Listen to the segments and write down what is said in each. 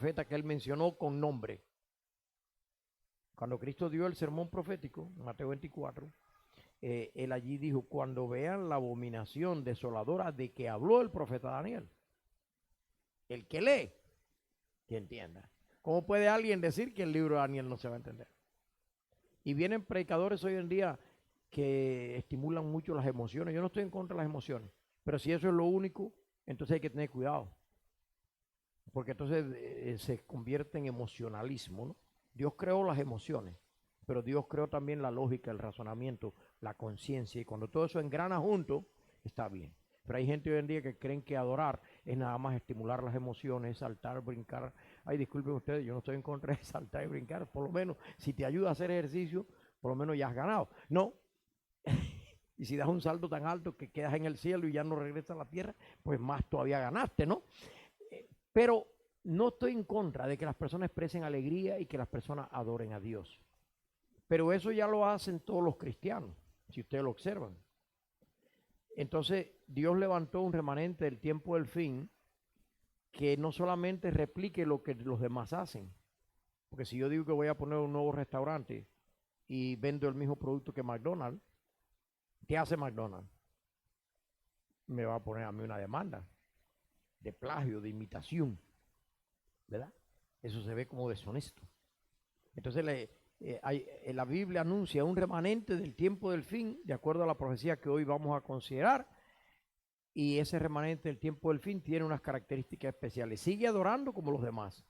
profeta que él mencionó con nombre. Cuando Cristo dio el sermón profético, Mateo 24, él allí dijo, cuando vean la abominación desoladora de que habló el profeta Daniel. El que lee, que entienda. ¿Cómo puede alguien decir que el libro de Daniel no se va a entender? Y vienen predicadores hoy en día que estimulan mucho las emociones. Yo no estoy en contra de las emociones, pero si eso es lo único, entonces hay que tener cuidado, porque entonces se convierte en emocionalismo, ¿no? Dios creó las emociones, pero Dios creó también la lógica, el razonamiento, la conciencia, y cuando todo eso engrana junto, está bien. Pero hay gente hoy en día que creen que adorar es nada más estimular las emociones, saltar, brincar. Ay, disculpen ustedes, yo no estoy en contra de saltar y brincar. Por lo menos, si te ayuda a hacer ejercicio, por lo menos ya has ganado. No. Y si das un salto tan alto que quedas en el cielo y ya no regresas a la tierra, pues más todavía ganaste, ¿no? Pero no estoy en contra de que las personas expresen alegría y que las personas adoren a Dios. Pero eso ya lo hacen todos los cristianos, si ustedes lo observan. Entonces, Dios levantó un remanente del tiempo del fin que no solamente replique lo que los demás hacen. Porque si yo digo que voy a poner un nuevo restaurante y vendo el mismo producto que McDonald's, ¿qué hace McDonald's? Me va a poner a mí una demanda de plagio, de imitación, ¿verdad? Eso se ve como deshonesto. Entonces la Biblia anuncia un remanente del tiempo del fin, de acuerdo a la profecía que hoy vamos a considerar, y ese remanente del tiempo del fin tiene unas características especiales. Sigue adorando como los demás,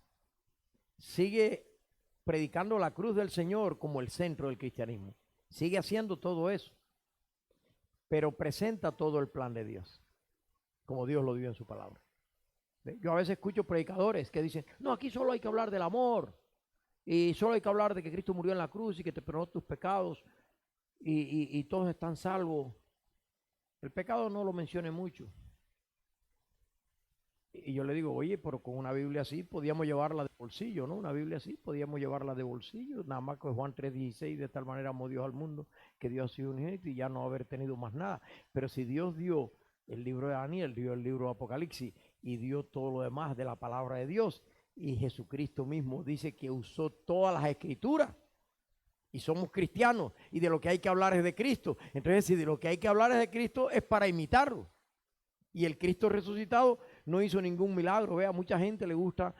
sigue predicando la cruz del Señor como el centro del cristianismo, sigue haciendo todo eso, pero presenta todo el plan de Dios, como Dios lo dio en su palabra. Yo a veces escucho predicadores que dicen, no, aquí solo hay que hablar del amor, y solo hay que hablar de que Cristo murió en la cruz y que te perdonó tus pecados, y todos están salvos. El pecado no lo mencione mucho. Y yo le digo, oye, pero con una Biblia así podíamos llevarla de bolsillo, ¿no? Una Biblia así podíamos llevarla de bolsillo, nada más que Juan 3:16, de tal manera amó Dios al mundo, que Dios ha sido unigénito y ya no haber tenido más nada. Pero si Dios dio el libro de Daniel, dio el libro de Apocalipsis y dio todo lo demás de la palabra de Dios, y Jesucristo mismo dice que usó todas las escrituras, y somos cristianos, y de lo que hay que hablar es de Cristo. Entonces, si de lo que hay que hablar es de Cristo, es para imitarlo. Y el Cristo resucitado no hizo ningún milagro. Vea, a mucha gente le gusta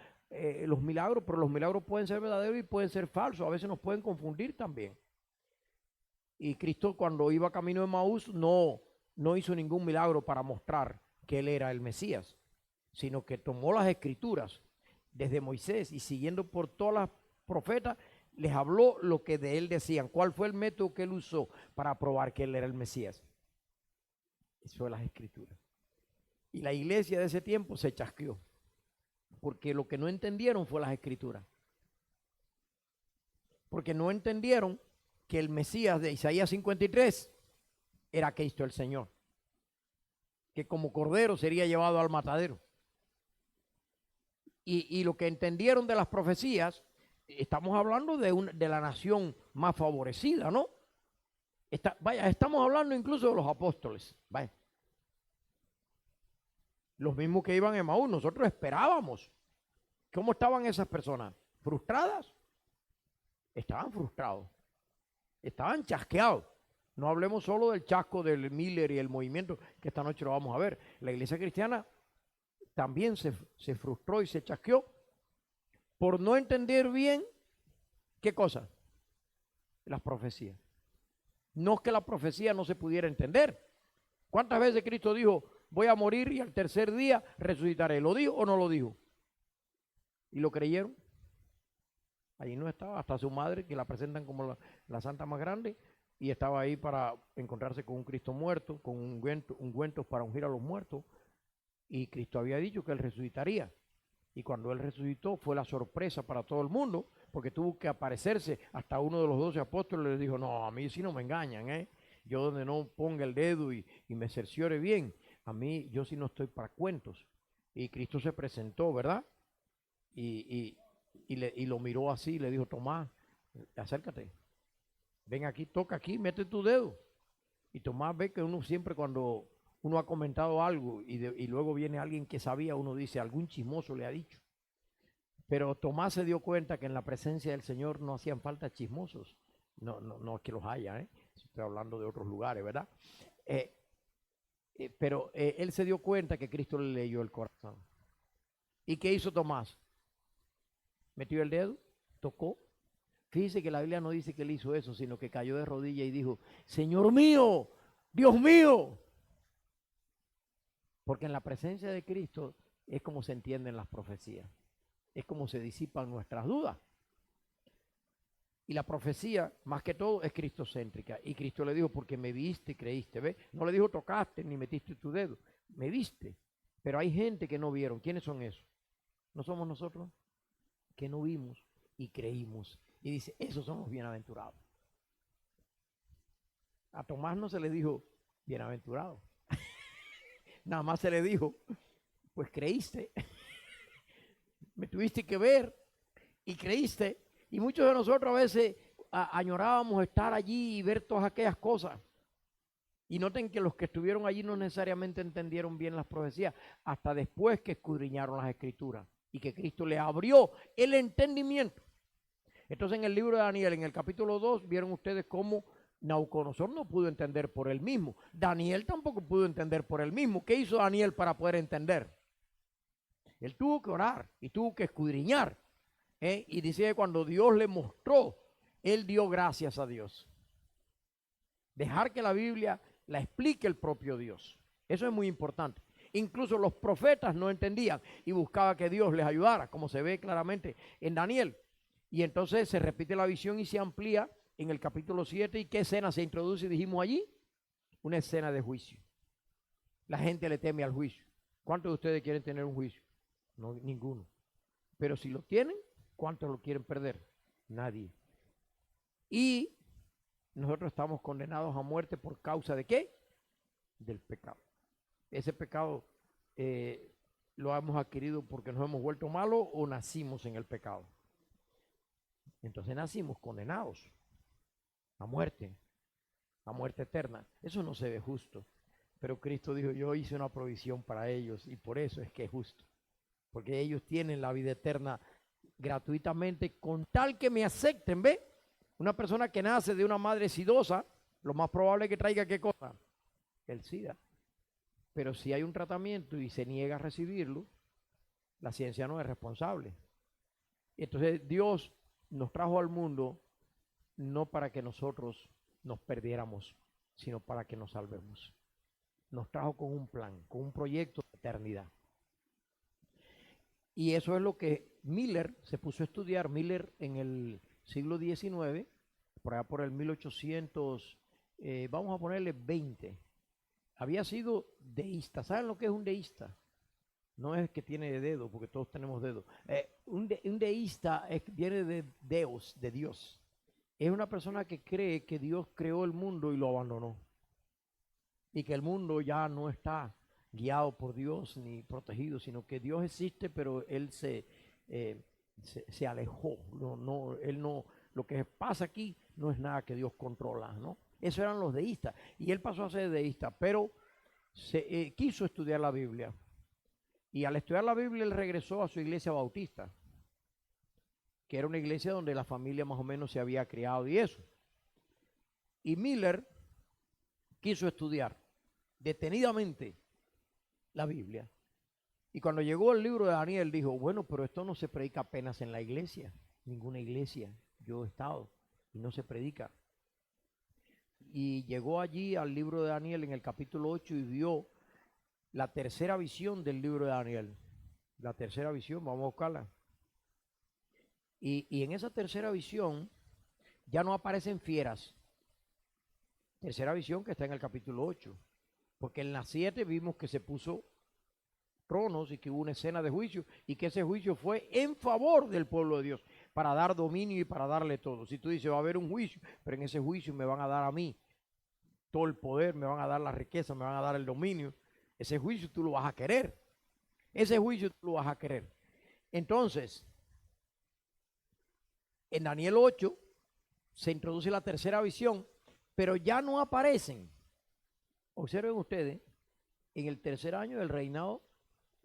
los milagros, pero los milagros pueden ser verdaderos y pueden ser falsos. A veces nos pueden confundir también. Y Cristo, cuando iba camino de Maús, no hizo ningún milagro para mostrar que él era el Mesías, sino que tomó las escrituras desde Moisés y siguiendo por todas las profetas, les habló lo que de él decían. ¿Cuál fue el método que él usó para probar que él era el Mesías? Eso fue las escrituras. Y la iglesia de ese tiempo se chasqueó, porque lo que no entendieron fue las escrituras. Porque no entendieron que el Mesías de Isaías 53 era Cristo el Señor, que como cordero sería llevado al matadero. Y lo que entendieron de las profecías, estamos hablando de la nación más favorecida, ¿no? Estamos hablando incluso de los apóstoles, vaya. Los mismos que iban a Emaús, nosotros esperábamos. ¿Cómo estaban esas personas? ¿Frustradas? Estaban frustrados, estaban chasqueados. No hablemos solo del chasco del Miller y el movimiento, que esta noche lo vamos a ver. La iglesia cristiana también se frustró y se chasqueó por no entender bien, ¿qué cosa? Las profecías. No es que la profecía no se pudiera entender. ¿Cuántas veces Cristo dijo, voy a morir y al tercer día resucitaré? ¿Lo dijo o no lo dijo? ¿Y lo creyeron? Allí no estaba, hasta su madre, que la presentan como la santa más grande, y estaba ahí para encontrarse con un Cristo muerto, con ungüentos para ungir a los muertos, y Cristo había dicho que él resucitaría. Y cuando él resucitó fue la sorpresa para todo el mundo, porque tuvo que aparecerse. Hasta uno de los 12 apóstoles le dijo, no, a mí sí no me engañan, yo donde no ponga el dedo y me cerciore bien, a mí yo sí no estoy para cuentos. Y Cristo se presentó, ¿verdad? Y lo miró así, le dijo, Tomás, acércate, ven aquí, toca aquí, mete tu dedo. Y Tomás ve que uno siempre cuando uno ha comentado algo y luego viene alguien que sabía, uno dice, algún chismoso le ha dicho. Pero Tomás se dio cuenta que en la presencia del Señor no hacían falta chismosos. No es que los haya, estoy hablando de otros lugares, ¿verdad? Pero él se dio cuenta que Cristo le leyó el corazón. ¿Y qué hizo Tomás? Metió el dedo, tocó. Fíjese que la Biblia no dice que él hizo eso, sino que cayó de rodillas y dijo, Señor mío, Dios mío. Porque en la presencia de Cristo es como se entienden las profecías. Es como se disipan nuestras dudas. Y la profecía, más que todo, es cristocéntrica. Y Cristo le dijo, porque me viste y creíste. ¿Ves? No le dijo tocaste ni metiste tu dedo. Me viste. Pero hay gente que no vieron. ¿Quiénes son esos? ¿No somos nosotros? Que no vimos y creímos. Y dice, esos son los bienaventurados. A Tomás no se le dijo bienaventurado. Nada más se le dijo, pues creíste. Me tuviste que ver y creíste. Y muchos de nosotros a veces añorábamos estar allí y ver todas aquellas cosas. Y noten que los que estuvieron allí no necesariamente entendieron bien las profecías hasta después que escudriñaron las escrituras y que Cristo le abrió el entendimiento. Entonces en el libro de Daniel, en el capítulo 2, vieron ustedes cómo Nabucodonosor no pudo entender por él mismo. Daniel tampoco pudo entender por él mismo. ¿Qué hizo Daniel para poder entender? Él tuvo que orar y tuvo que escudriñar. Y dice que cuando Dios le mostró, él dio gracias a Dios. Dejar que la Biblia la explique el propio Dios. Eso es muy importante. Incluso los profetas no entendían y buscaban que Dios les ayudara, como se ve claramente en Daniel. Y entonces se repite la visión y se amplía en el capítulo 7. ¿Y qué escena se introduce? Dijimos allí, una escena de juicio. La gente le teme al juicio. ¿Cuántos de ustedes quieren tener un juicio? No, ninguno. Pero si lo tienen, ¿cuántos lo quieren perder? Nadie. Y nosotros estamos condenados a muerte por causa de ¿qué? Del pecado. Ese pecado lo hemos adquirido porque nos hemos vuelto malos o nacimos en el pecado. Entonces nacimos condenados a muerte eterna. Eso no se ve justo. Pero Cristo dijo, yo hice una provisión para ellos y por eso es que es justo. Porque ellos tienen la vida eterna gratuitamente con tal que me acepten, ¿ve? Una persona que nace de una madre sidosa, lo más probable es que traiga ¿qué cosa? El SIDA. Pero si hay un tratamiento y se niega a recibirlo, la ciencia no es responsable. Entonces Dios nos trajo al mundo no para que nosotros nos perdiéramos, sino para que nos salvemos. Nos trajo con un plan, con un proyecto de eternidad. Y eso es lo que Miller se puso a estudiar. Miller en el siglo XIX, por allá por el 1800, vamos a ponerle 20, había sido deísta. ¿Saben lo que es un deísta? No es que tiene dedo, porque todos tenemos dedos. Un deísta viene de Deus, de Dios. Es una persona que cree que Dios creó el mundo y lo abandonó. Y que el mundo ya no está guiado por Dios ni protegido, sino que Dios existe, pero Él se alejó. Lo que pasa aquí no es nada que Dios controla, ¿no? Esos eran los deístas. Y él pasó a ser deísta, pero quiso estudiar la Biblia. Y al estudiar la Biblia, él regresó a su iglesia bautista, que era una iglesia donde la familia más o menos se había criado y eso. Y Miller quiso estudiar detenidamente la Biblia. Y cuando llegó el libro de Daniel, dijo, bueno, pero esto no se predica apenas en la iglesia, ninguna iglesia, yo he estado, y no se predica. Y llegó allí al libro de Daniel en el capítulo 8 y vio la tercera visión del libro de Daniel. La tercera visión, vamos a buscarla. Y en esa tercera visión ya no aparecen fieras. Tercera visión que está en el capítulo 8. Porque en la 7 vimos que se puso tronos y que hubo una escena de juicio y que ese juicio fue en favor del pueblo de Dios para dar dominio y para darle todo. Si tú dices va a haber un juicio, pero en ese juicio me van a dar a mí todo el poder, me van a dar la riqueza, me van a dar el dominio, ese juicio tú lo vas a querer. Ese juicio tú lo vas a querer. Entonces, en Daniel 8 se introduce la tercera visión, pero ya no aparecen. Observen ustedes, en el tercer año del reinado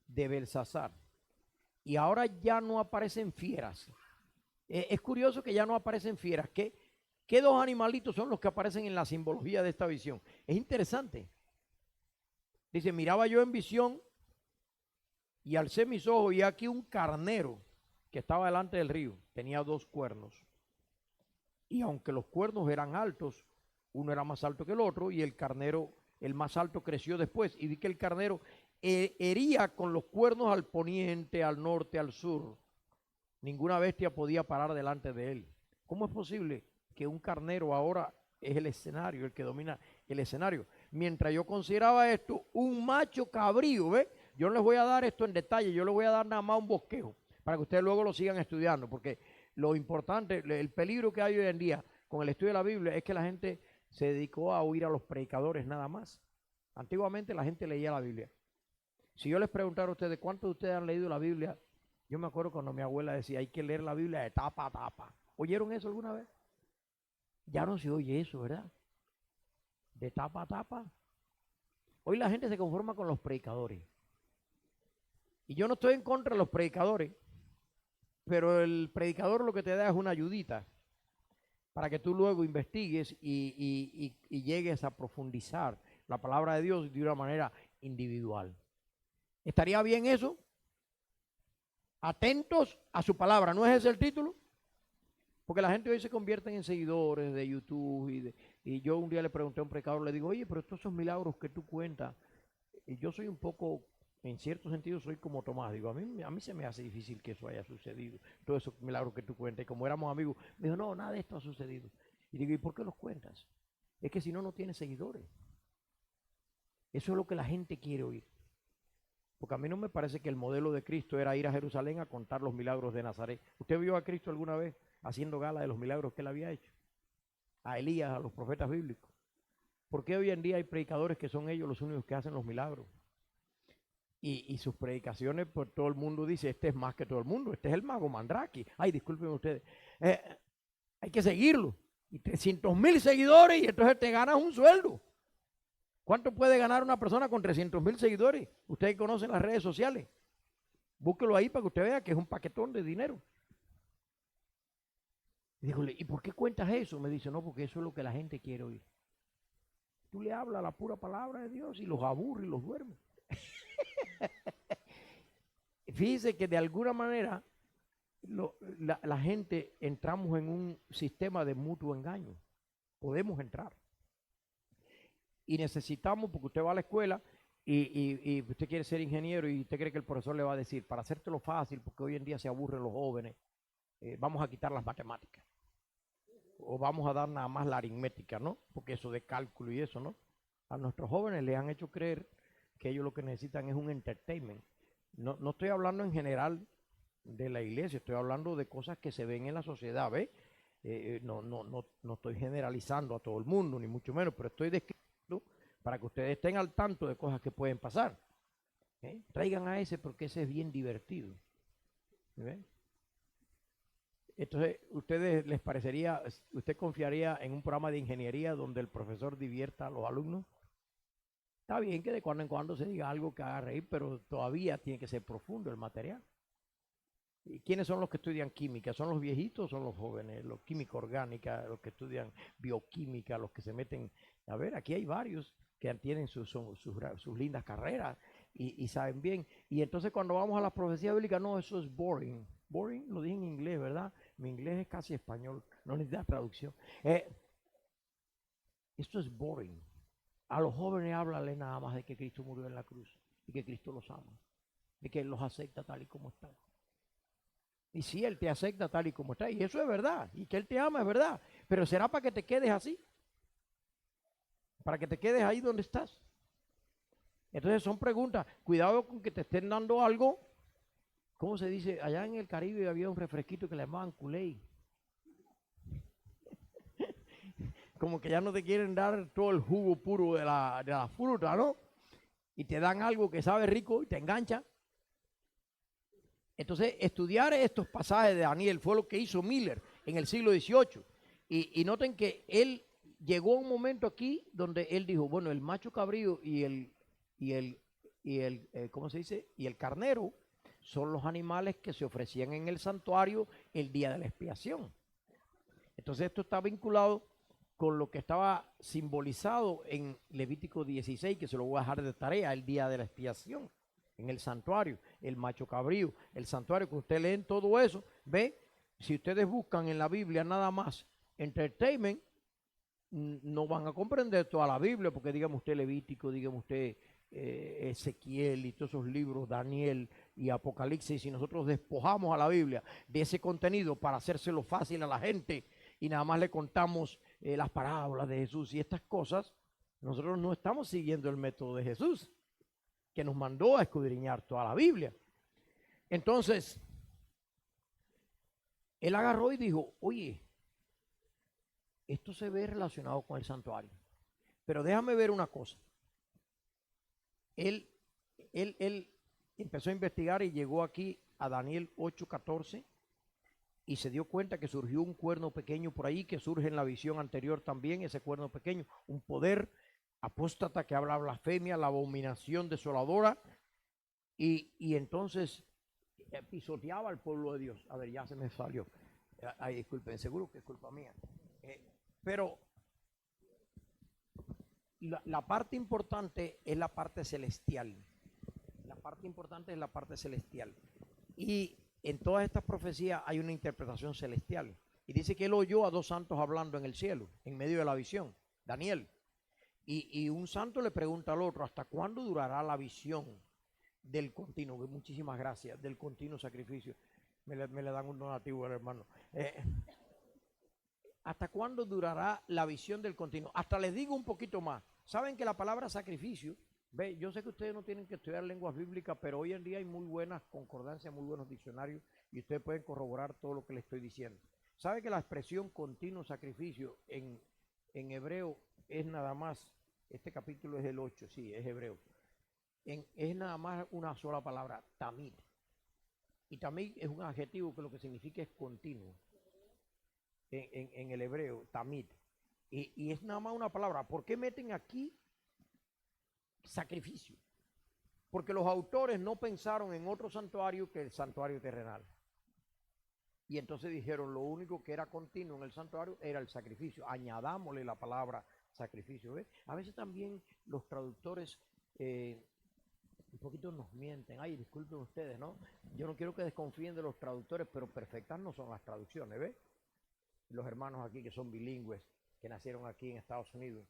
de Belsasar. y ahora ya no aparecen fieras. Es curioso que ya no aparecen fieras. ¿Qué dos animalitos son los que aparecen en la simbología de esta visión? Es interesante. Dice, miraba yo en visión y alcé mis ojos y aquí un carnero que estaba delante del río. Tenía 2 cuernos. Y aunque los cuernos eran altos, uno era más alto que el otro y el carnero, el más alto, creció después. Y vi que el carnero hería con los cuernos al poniente, al norte, al sur. Ninguna bestia podía parar delante de él. ¿Cómo es posible que un carnero ahora es el escenario, el que domina el escenario? Mientras yo consideraba esto un macho cabrío, ¿ves? Yo no les voy a dar esto en detalle, yo les voy a dar nada más un bosquejo para que ustedes luego lo sigan estudiando, porque lo importante, el peligro que hay hoy en día con el estudio de la Biblia es que la gente se dedicó a oír a los predicadores nada más. Antiguamente la gente leía la Biblia. Si yo les preguntara a ustedes, ¿cuántos de ustedes han leído la Biblia? Yo me acuerdo cuando mi abuela decía, hay que leer la Biblia de tapa a tapa. ¿Oyeron eso alguna vez? Ya no se oye eso, ¿verdad? De tapa a tapa. Hoy la gente se conforma con los predicadores. Y yo no estoy en contra de los predicadores, pero el predicador lo que te da es una ayudita para que tú luego investigues y llegues a profundizar la palabra de Dios de una manera individual. ¿Estaría bien eso? Atentos a su palabra, ¿no es ese el título? Porque la gente hoy se convierte en seguidores de YouTube y yo un día le pregunté a un predicador, le digo, oye, pero estos son milagros que tú cuentas. Y yo soy un poco, en cierto sentido, soy como Tomás. Digo, a mí se me hace difícil que eso haya sucedido. Todos esos milagros que tú cuentas. Y como éramos amigos, me dijo, no, nada de esto ha sucedido. Y digo, ¿y por qué los cuentas? Es que si no, no tienes seguidores. Eso es lo que la gente quiere oír. Porque a mí no me parece que el modelo de Cristo era ir a Jerusalén a contar los milagros de Nazaret. ¿Usted vio a Cristo alguna vez haciendo gala de los milagros que él había hecho? A Elías, a los profetas bíblicos. ¿Por qué hoy en día hay predicadores que son ellos los únicos que hacen los milagros? Y sus predicaciones, pues todo el mundo dice, este es más que todo el mundo, este es el mago Mandrake. Ay, disculpen ustedes. Hay que seguirlo. Y 300,000 seguidores y entonces te ganas un sueldo. ¿Cuánto puede ganar una persona con 300,000 seguidores? Ustedes conocen las redes sociales. Búsquelo ahí para que usted vea que es un paquetón de dinero. Y digo, ¿y por qué cuentas eso? Me dice, no, porque eso es lo que la gente quiere oír. Tú le hablas la pura palabra de Dios y los aburre y los duerme. Fíjese que de alguna manera la gente entramos en un sistema de mutuo engaño. Podemos entrar. Y necesitamos, porque usted va a la escuela y usted quiere ser ingeniero y usted cree que el profesor le va a decir, para hacértelo fácil, porque hoy en día se aburren los jóvenes, vamos a quitar las matemáticas. O vamos a dar nada más la aritmética, ¿no? Porque eso de cálculo y eso, ¿no? A nuestros jóvenes les han hecho creer que ellos lo que necesitan es un entertainment. No estoy hablando en general de la iglesia, estoy hablando de cosas que se ven en la sociedad, ¿ves? No estoy generalizando a todo el mundo, ni mucho menos, pero estoy describiendo para que ustedes estén al tanto de cosas que pueden pasar. Traigan a ese porque ese es bien divertido. ¿Ves? Entonces, ¿ustedes les parecería, usted confiaría en un programa de ingeniería donde el profesor divierta a los alumnos? Está bien que de cuando en cuando se diga algo que haga reír, pero todavía tiene que ser profundo el material. ¿Y quiénes son los que estudian química? ¿Son los viejitos o son los jóvenes? Los química orgánica, los que estudian bioquímica, los que se meten. A ver, aquí hay varios que tienen sus lindas carreras y saben bien. Y entonces cuando vamos a las profecías bíblicas, no, eso es boring. Boring lo dije en inglés, ¿verdad? Mi inglés es casi español, no necesita traducción. Esto es boring. A los jóvenes háblale nada más de que Cristo murió en la cruz y que Cristo los ama, de que Él los acepta tal y como están. Y si Él te acepta tal y como está, y eso es verdad, y que Él te ama es verdad, pero será para que te quedes así, para que te quedes ahí donde estás. Entonces son preguntas, cuidado con que te estén dando algo, ¿cómo se dice? Allá en el Caribe había un refresquito que le llamaban Kool-Aid. Como que ya no te quieren dar todo el jugo puro de la fruta, ¿no? Y te dan algo que sabe rico y te engancha. Entonces, estudiar estos pasajes de Daniel fue lo que hizo Miller en el siglo XVIII. Y noten que él llegó a un momento aquí donde él dijo, bueno, el macho cabrío ¿cómo se dice? Y el carnero son los animales que se ofrecían en el santuario el día de la expiación. Entonces esto está vinculado con lo que estaba simbolizado en Levítico 16, que se lo voy a dejar de tarea, el día de la expiación, en el santuario, el macho cabrío, el santuario, que usted leen todo eso, ve, si ustedes buscan en la Biblia nada más entertainment, no van a comprender toda la Biblia, porque dígame usted Levítico, dígame usted Ezequiel y todos esos libros, Daniel y Apocalipsis, si nosotros despojamos a la Biblia de ese contenido para hacérselo fácil a la gente y nada más le contamos las parábolas de Jesús y estas cosas, nosotros no estamos siguiendo el método de Jesús, que nos mandó a escudriñar toda la Biblia. Entonces, él agarró y dijo, oye, esto se ve relacionado con el santuario, pero déjame ver una cosa. Él empezó a investigar y llegó aquí a Daniel 8:14 y se dio cuenta que surgió un cuerno pequeño por ahí, que surge en la visión anterior también, ese cuerno pequeño, un poder apóstata que habla blasfemia, la abominación desoladora, y entonces pisoteaba al pueblo de Dios. A ver, ya se me salió. Ay, disculpen, seguro que es culpa mía. Pero la parte importante es la parte celestial. La parte importante es la parte celestial. Y en todas estas profecías hay una interpretación celestial. Y dice que él oyó a dos santos hablando en el cielo, en medio de la visión, Daniel. Y un santo le pregunta al otro, ¿hasta cuándo durará la visión del continuo? Muchísimas gracias, del continuo sacrificio. Me le dan un donativo al hermano. ¿Hasta cuándo durará la visión del continuo? Hasta les digo un poquito más. Saben que la palabra sacrificio, ve, yo sé que ustedes no tienen que estudiar lenguas bíblicas, pero hoy en día hay muy buenas concordancias, muy buenos diccionarios, y ustedes pueden corroborar todo lo que les estoy diciendo. ¿Sabe que la expresión continuo sacrificio en hebreo es nada más, este capítulo es el 8, sí, es hebreo, es nada más una sola palabra, tamid. Y tamid es un adjetivo que lo que significa es continuo. En el hebreo, tamid. Y es nada más una palabra. ¿Por qué meten aquí sacrificio? Porque los autores no pensaron en otro santuario que el santuario terrenal. Y entonces dijeron, lo único que era continuo en el santuario era el sacrificio. Añadámosle la palabra sacrificio. ¿Ves? A veces también los traductores un poquito nos mienten. Ay, disculpen ustedes, ¿no? Yo no quiero que desconfíen de los traductores, pero perfectas no son las traducciones, ¿ves? Los hermanos aquí que son bilingües, que nacieron aquí en Estados Unidos,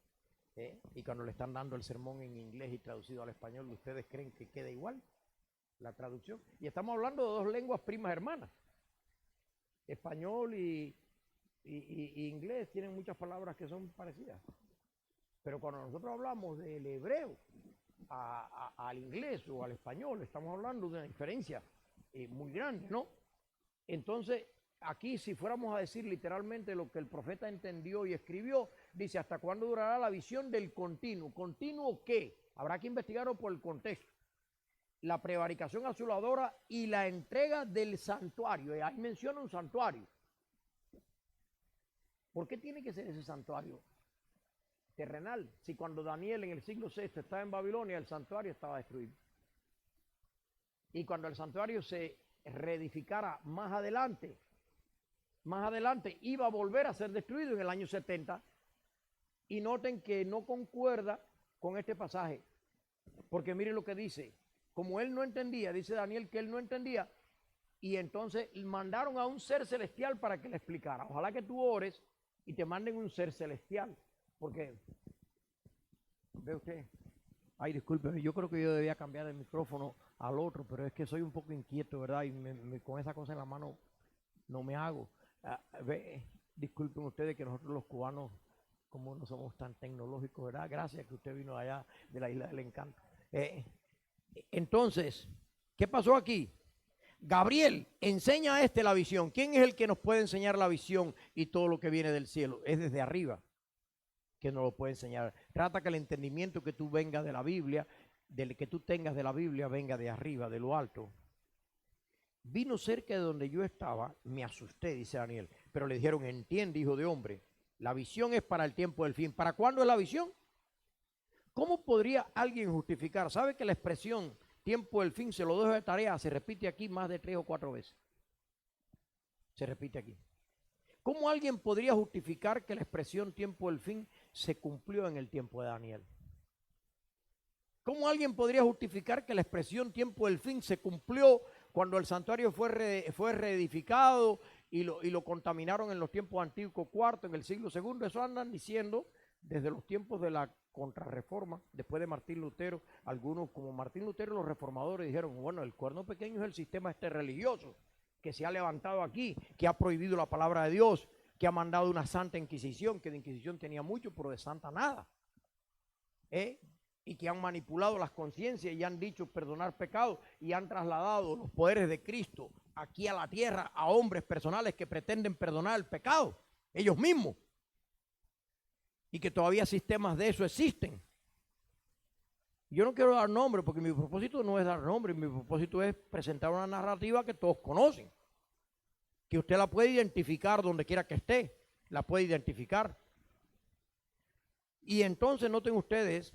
y cuando le están dando el sermón en inglés y traducido al español, ¿ustedes creen que queda igual la traducción? Y estamos hablando de dos lenguas primas hermanas. Español y inglés tienen muchas palabras que son parecidas. Pero cuando nosotros hablamos del hebreo al inglés o al español, estamos hablando de una diferencia muy grande, ¿no? Entonces, aquí si fuéramos a decir literalmente lo que el profeta entendió y escribió, dice, ¿hasta cuándo durará la visión del continuo? ¿Continuo qué? Habrá que investigarlo por el contexto. La prevaricación asoladora y la entrega del santuario. Ahí menciona un santuario. ¿Por qué tiene que ser ese santuario terrenal? Si cuando Daniel en el siglo VI estaba en Babilonia, el santuario estaba destruido. Y cuando el santuario se reedificara más adelante iba a volver a ser destruido en el año 70. Y noten que no concuerda con este pasaje. Porque miren lo que dice. Como él no entendía, dice Daniel que él no entendía, y entonces mandaron a un ser celestial para que le explicara. Ojalá que tú ores y te manden un ser celestial. Porque, ve usted, ay, discúlpeme, yo creo que yo debía cambiar el micrófono al otro, pero es que soy un poco inquieto, ¿verdad? Y con esa cosa en la mano no me hago. Disculpen ustedes que nosotros los cubanos, como no somos tan tecnológicos, ¿verdad? Gracias que usted vino allá de la Isla del Encanto. Entonces, ¿qué pasó aquí? Gabriel enseña a la visión. ¿Quién es el que nos puede enseñar la visión y todo lo que viene del cielo? Es desde arriba que nos lo puede enseñar. Trata que el entendimiento que tú vengas de la Biblia, del que tú tengas de la Biblia, venga de arriba, de lo alto. Vino cerca de donde yo estaba, me asusté, dice Daniel, pero le dijeron, entiende, hijo de hombre, la visión es para el tiempo del fin. ¿Para cuándo es la visión? ¿Cómo podría alguien justificar? ¿Sabe que la expresión tiempo del fin, se lo dejo de tarea, se repite aquí más de 3 o 4 veces. Se repite aquí. ¿Cómo alguien podría justificar que la expresión tiempo del fin se cumplió en el tiempo de Daniel? ¿Cómo alguien podría justificar que la expresión tiempo del fin se cumplió cuando el santuario fue reedificado y lo contaminaron en los tiempos antiguos cuarto, en el siglo segundo? Eso andan diciendo desde los tiempos de la contrarreforma, después de Martín Lutero. Algunos, como Martín Lutero, los reformadores dijeron, bueno, el cuerno pequeño es el sistema religioso que se ha levantado aquí, que ha prohibido la palabra de Dios, que ha mandado una santa inquisición, que de inquisición tenía mucho, pero de santa nada. Y que han manipulado las conciencias y han dicho perdonar pecados y han trasladado los poderes de Cristo aquí a la tierra a hombres personales que pretenden perdonar el pecado, ellos mismos. Y que todavía sistemas de eso existen. Yo no quiero dar nombre porque mi propósito no es dar nombre, mi propósito es presentar una narrativa que todos conocen, que usted la puede identificar donde quiera que esté, la puede identificar. Y entonces noten ustedes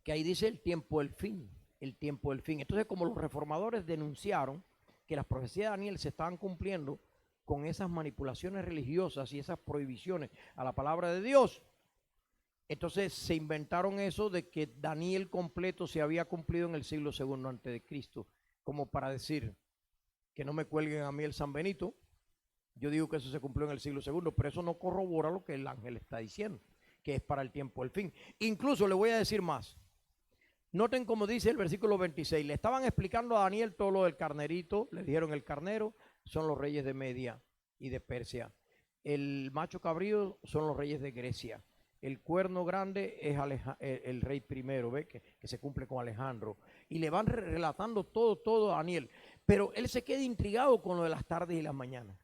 que ahí dice el tiempo del fin, el tiempo del fin. Entonces, como los reformadores denunciaron que las profecías de Daniel se estaban cumpliendo con esas manipulaciones religiosas y esas prohibiciones a la palabra de Dios, entonces se inventaron eso de que Daniel completo se había cumplido en el siglo segundo antes de Cristo, como para decir que no me cuelguen a mí el San Benito. Yo digo que eso se cumplió en el siglo segundo, pero eso no corrobora lo que el ángel está diciendo, que es para el tiempo del fin. Incluso le voy a decir más. Noten como dice el versículo 26, le estaban explicando a Daniel todo lo del carnerito, le dijeron el carnero son los reyes de Media y de Persia, el macho cabrío son los reyes de Grecia, el cuerno grande es el rey primero, ¿ve? Que se cumple con Alejandro, y le van relatando todo a Daniel, pero él se queda intrigado con lo de las tardes y las mañanas,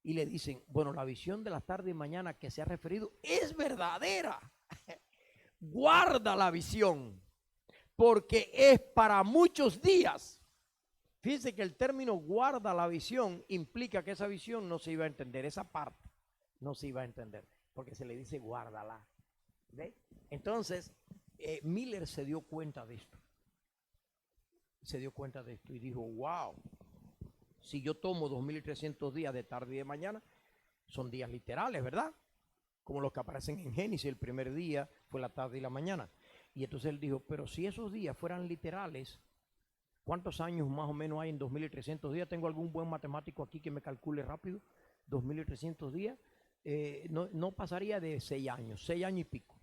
y le dicen, bueno, la visión de las tardes y mañana que se ha referido es verdadera, guarda la visión, porque es para muchos días. Fíjense que el término guarda la visión implica que esa visión no se iba a entender, esa parte no se iba a entender, porque se le dice guárdala. ¿Ve? Entonces, Miller se dio cuenta de esto. Y dijo, wow, si yo tomo 2300 días de tarde y de mañana, son días literales, ¿verdad? Como los que aparecen en Génesis, el primer día fue la tarde y la mañana. Y entonces él dijo, pero si esos días fueran literales, ¿cuántos años más o menos hay en 2300 días? ¿Tengo algún buen matemático aquí que me calcule rápido? 2300 días, no pasaría de 6 años, 6 años y pico.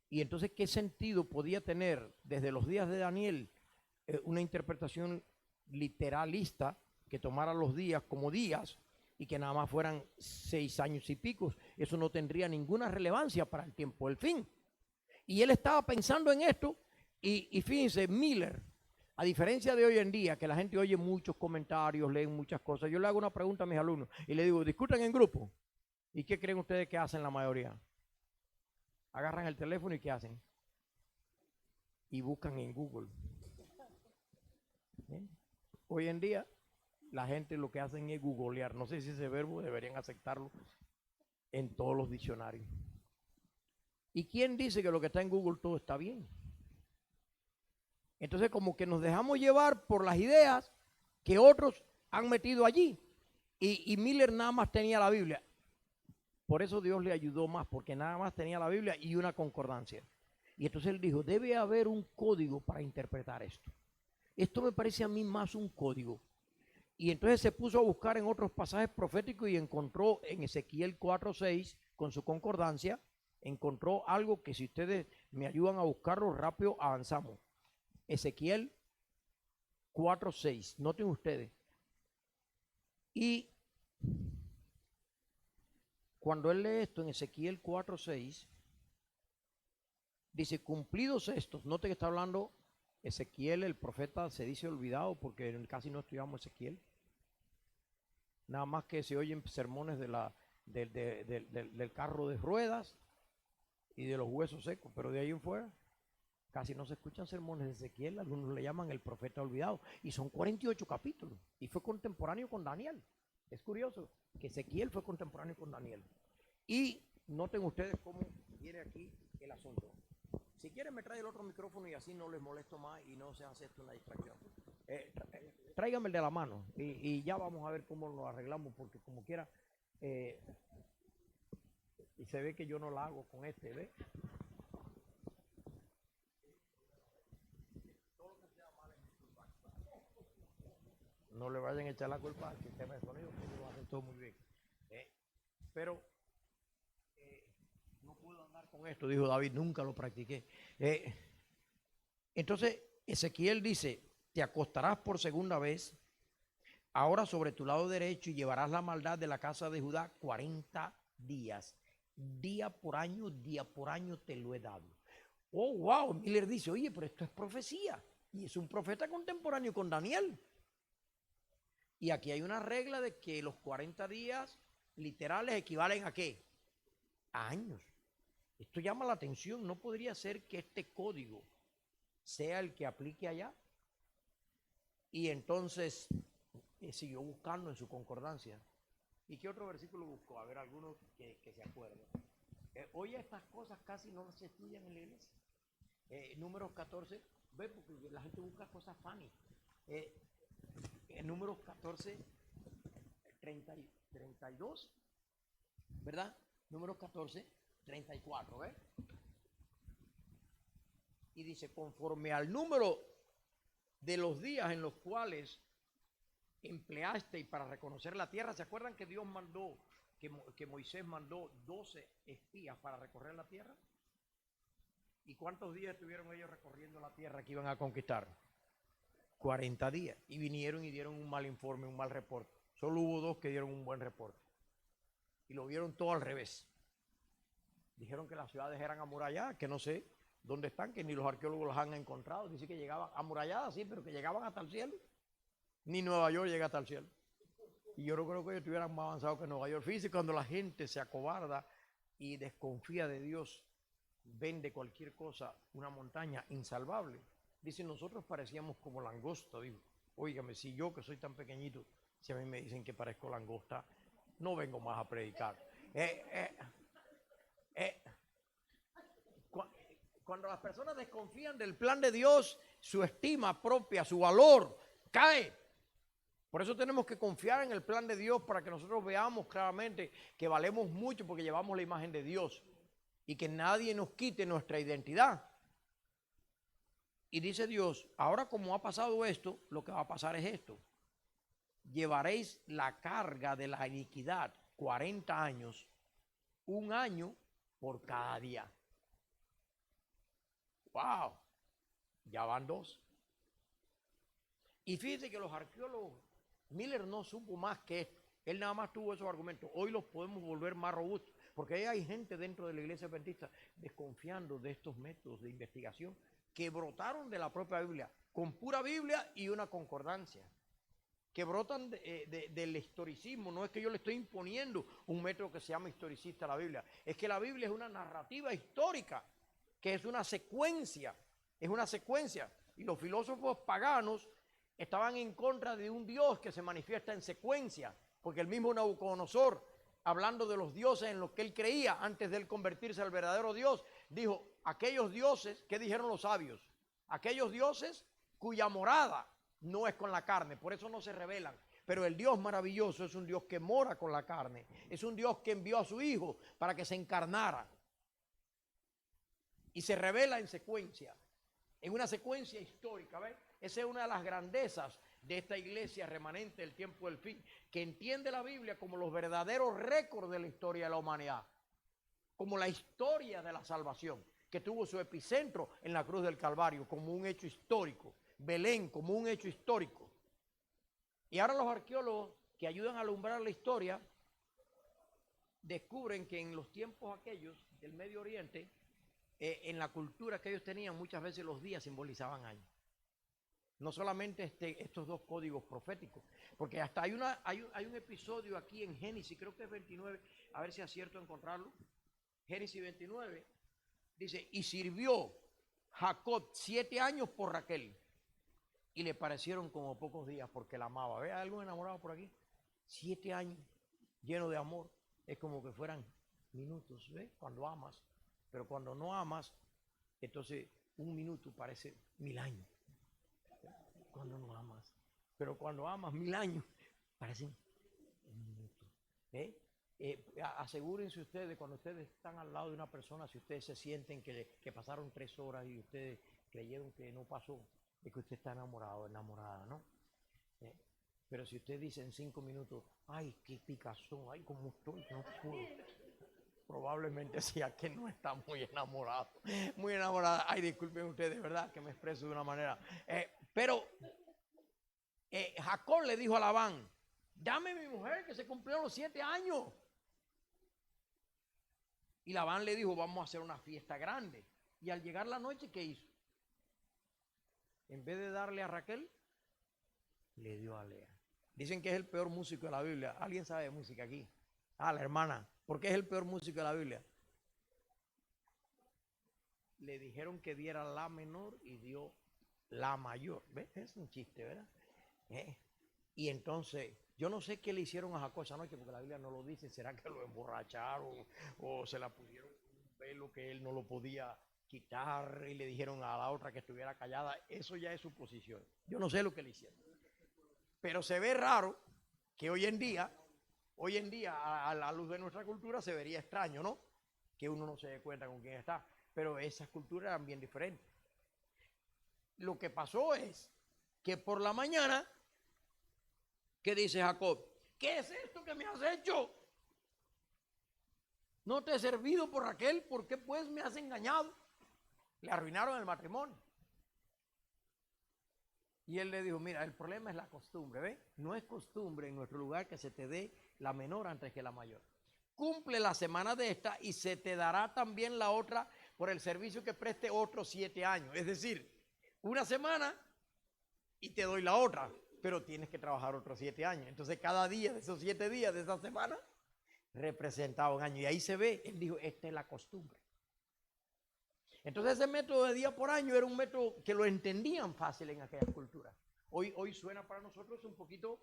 Y entonces, ¿qué sentido podía tener desde los días de Daniel una interpretación literalista que tomara los días como días y que nada más fueran 6 años y pico? Eso no tendría ninguna relevancia para el tiempo del fin. Y él estaba pensando en esto y fíjense, Miller, a diferencia de hoy en día, que la gente oye muchos comentarios, leen muchas cosas, yo le hago una pregunta a mis alumnos y le digo, discutan en grupo. ¿Y qué creen ustedes que hacen la mayoría? Agarran el teléfono y ¿qué hacen? Y buscan en Google. ¿Bien? Hoy en día, la gente lo que hacen es googlear. No sé si ese verbo deberían aceptarlo en todos los diccionarios. ¿Y quién dice que lo que está en Google todo está bien? Entonces como que nos dejamos llevar por las ideas que otros han metido allí. Y Miller nada más tenía la Biblia. Por eso Dios le ayudó más, porque nada más tenía la Biblia y una concordancia. Y entonces él dijo, debe haber un código para interpretar esto. Esto me parece a mí más un código. Y entonces se puso a buscar en otros pasajes proféticos y encontró en Ezequiel 4:6, con su concordancia, encontró algo que si ustedes me ayudan a buscarlo rápido, avanzamos. Ezequiel 4:6, noten ustedes. Y cuando él lee esto en Ezequiel 4:6, dice, cumplidos estos, noten que está hablando Ezequiel, el profeta se dice olvidado porque casi no estudiamos Ezequiel. Nada más que se oyen sermones del carro de ruedas y de los huesos secos, pero de ahí en fuera casi no se escuchan sermones de Ezequiel. Algunos le llaman el profeta olvidado y son 48 capítulos y fue contemporáneo con Daniel. Es curioso que Ezequiel fue contemporáneo con Daniel. Y noten ustedes cómo viene aquí el asunto. Si quieren me trae el otro micrófono y así no les molesto más y no se hace esto una distracción. Tráigame el de la mano y ya vamos a ver cómo lo arreglamos, porque como quiera, y se ve que yo no la hago con este, ¿ves? No le vayan a echar la culpa al sistema de sonido, que ellos lo hacen todo muy bien. Pero no puedo andar con esto, dijo David, nunca lo practiqué. Entonces, Ezequiel dice, te acostarás por segunda vez, ahora sobre tu lado derecho, y llevarás la maldad de la casa de Judá 40 días. Día por año te lo he dado. Oh, wow, Miller dice, oye, pero esto es profecía. Y es un profeta contemporáneo con Daniel. Y aquí hay una regla de que los 40 días literales equivalen ¿a qué? A años. Esto llama la atención. No podría ser que este código sea el que aplique allá. Y entonces siguió buscando en su concordancia. ¿Y qué otro versículo buscó? A ver, algunos que se acuerden. Hoy estas cosas casi no se estudian en la iglesia. Números 14, ve, porque la gente busca cosas funny. En números 14, 32, ¿verdad? Números 14, 34, ¿ves? Y dice, conforme al número de los días en los cuales empleasteis para reconocer la tierra. ¿Se acuerdan que Dios mandó, que Moisés mandó 12 espías para recorrer la tierra? ¿Y cuántos días estuvieron ellos recorriendo la tierra que iban a conquistar? 40 días. Y vinieron y dieron un mal informe, un mal reporte. Solo hubo 2 que dieron un buen reporte. Y lo vieron todo al revés. Dijeron que las ciudades eran amuralladas, que no sé dónde están, que ni los arqueólogos las han encontrado. Dice que llegaban amuralladas, sí, pero que llegaban hasta el cielo. Ni Nueva York llega hasta el cielo. Y yo no creo que ellos estuvieran más avanzados que Nueva York. Fíjense, cuando la gente se acobarda y desconfía de Dios, ven de cualquier cosa una montaña insalvable. Dicen, nosotros parecíamos como langosta. Digo, óigame, si yo que soy tan pequeñito, si a mí me dicen que parezco langosta, no vengo más a predicar. Cuando las personas desconfían del plan de Dios, su estima propia, su valor, cae. Por eso tenemos que confiar en el plan de Dios para que nosotros veamos claramente que valemos mucho porque llevamos la imagen de Dios y que nadie nos quite nuestra identidad. Y dice Dios, ahora como ha pasado esto, lo que va a pasar es esto. Llevaréis la carga de la iniquidad 40 años, un año por cada día. ¡Wow! Ya van 2. Y fíjense que los arqueólogos, Miller no supo más que esto. Él nada más tuvo esos argumentos. Hoy los podemos volver más robustos, porque hay gente dentro de la iglesia adventista desconfiando de estos métodos de investigación que brotaron de la propia Biblia, con pura Biblia y una concordancia, que brotan del historicismo. No es que yo le estoy imponiendo un método que se llama historicista a la Biblia, es que la Biblia es una narrativa histórica, que es una secuencia, y los filósofos paganos estaban en contra de un Dios que se manifiesta en secuencia, porque el mismo Nabucodonosor, hablando de los dioses en los que él creía antes de él convertirse al verdadero Dios, dijo, aquellos dioses, ¿qué dijeron los sabios? Aquellos dioses cuya morada no es con la carne, por eso no se revelan. Pero el Dios maravilloso es un Dios que mora con la carne, es un Dios que envió a su Hijo para que se encarnara y se revela en secuencia, en una secuencia histórica, ¿ves? Esa es una de las grandezas de esta iglesia remanente del tiempo del fin, que entiende la Biblia como los verdaderos récords de la historia de la humanidad, como la historia de la salvación, que tuvo su epicentro en la cruz del Calvario, como un hecho histórico, Belén como un hecho histórico. Y ahora los arqueólogos que ayudan a alumbrar la historia descubren que en los tiempos aquellos del Medio Oriente, en la cultura que ellos tenían, muchas veces los días simbolizaban años. No solamente estos 2 códigos proféticos, porque hasta hay un episodio aquí en Génesis, creo que es 29, a ver si acierto a encontrarlo. Génesis 29 dice, y sirvió Jacob 7 años por Raquel, y le parecieron como pocos días porque la amaba. ¿Ve? ¿Hay algún enamorado por aquí? 7 años lleno de amor, es como que fueran minutos, ¿ves? Cuando amas, pero cuando no amas, Entonces, un minuto parece 1000 años cuando no amas. Pero cuando amas 1000 años, parecen un minuto. Asegúrense ustedes, cuando ustedes están al lado de una persona, si ustedes se sienten que pasaron 3 horas y ustedes creyeron que no pasó, es que usted está enamorado, enamorada, ¿no? Pero si usted dice en 5 minutos, ay, qué picazón, ay, cómo estoy, no puedo, probablemente sea que no está muy enamorado, muy enamorada. Ay, disculpen ustedes, ¿verdad? Que me expreso de una manera. Pero Jacob le dijo a Labán, dame mi mujer que se cumplieron los 7 años. Y Labán le dijo, vamos a hacer una fiesta grande. Y al llegar la noche, ¿qué hizo? En vez de darle a Raquel, le dio a Lea. Dicen que es el peor músico de la Biblia. ¿Alguien sabe de música aquí? La hermana. ¿Por qué es el peor músico de la Biblia? Le dijeron que diera la menor y dio la mayor. ¿Ves? Es un chiste, ¿verdad? Y entonces, yo no sé qué le hicieron a Jacob esa noche, porque la Biblia no lo dice. ¿Será que lo emborracharon o se la pusieron un velo que él no lo podía quitar y le dijeron a la otra que estuviera callada? Eso ya es suposición. Yo no sé lo que le hicieron. Pero se ve raro que hoy en día, a la luz de nuestra cultura, se vería extraño, ¿no? Que uno no se dé cuenta con quién está. Pero esas culturas eran bien diferentes. Lo que pasó es que por la mañana, ¿qué dice Jacob? ¿Qué es esto que me has hecho? ¿No te he servido por Raquel? ¿Por qué pues me has engañado? Le arruinaron el matrimonio. Y él le dijo, mira, el problema es la costumbre, ¿ves? No es costumbre en nuestro lugar que se te dé la menor antes que la mayor. Cumple la semana de esta y se te dará también la otra por el servicio que preste otros 7 años. Es decir, una semana y te doy la otra, pero tienes que trabajar otros 7 años. Entonces cada día de esos 7 días de esa semana representaba un año. Y ahí se ve, él dijo, esta es la costumbre. Entonces ese método de día por año era un método que lo entendían fácil en aquellas culturas. Hoy suena para nosotros un poquito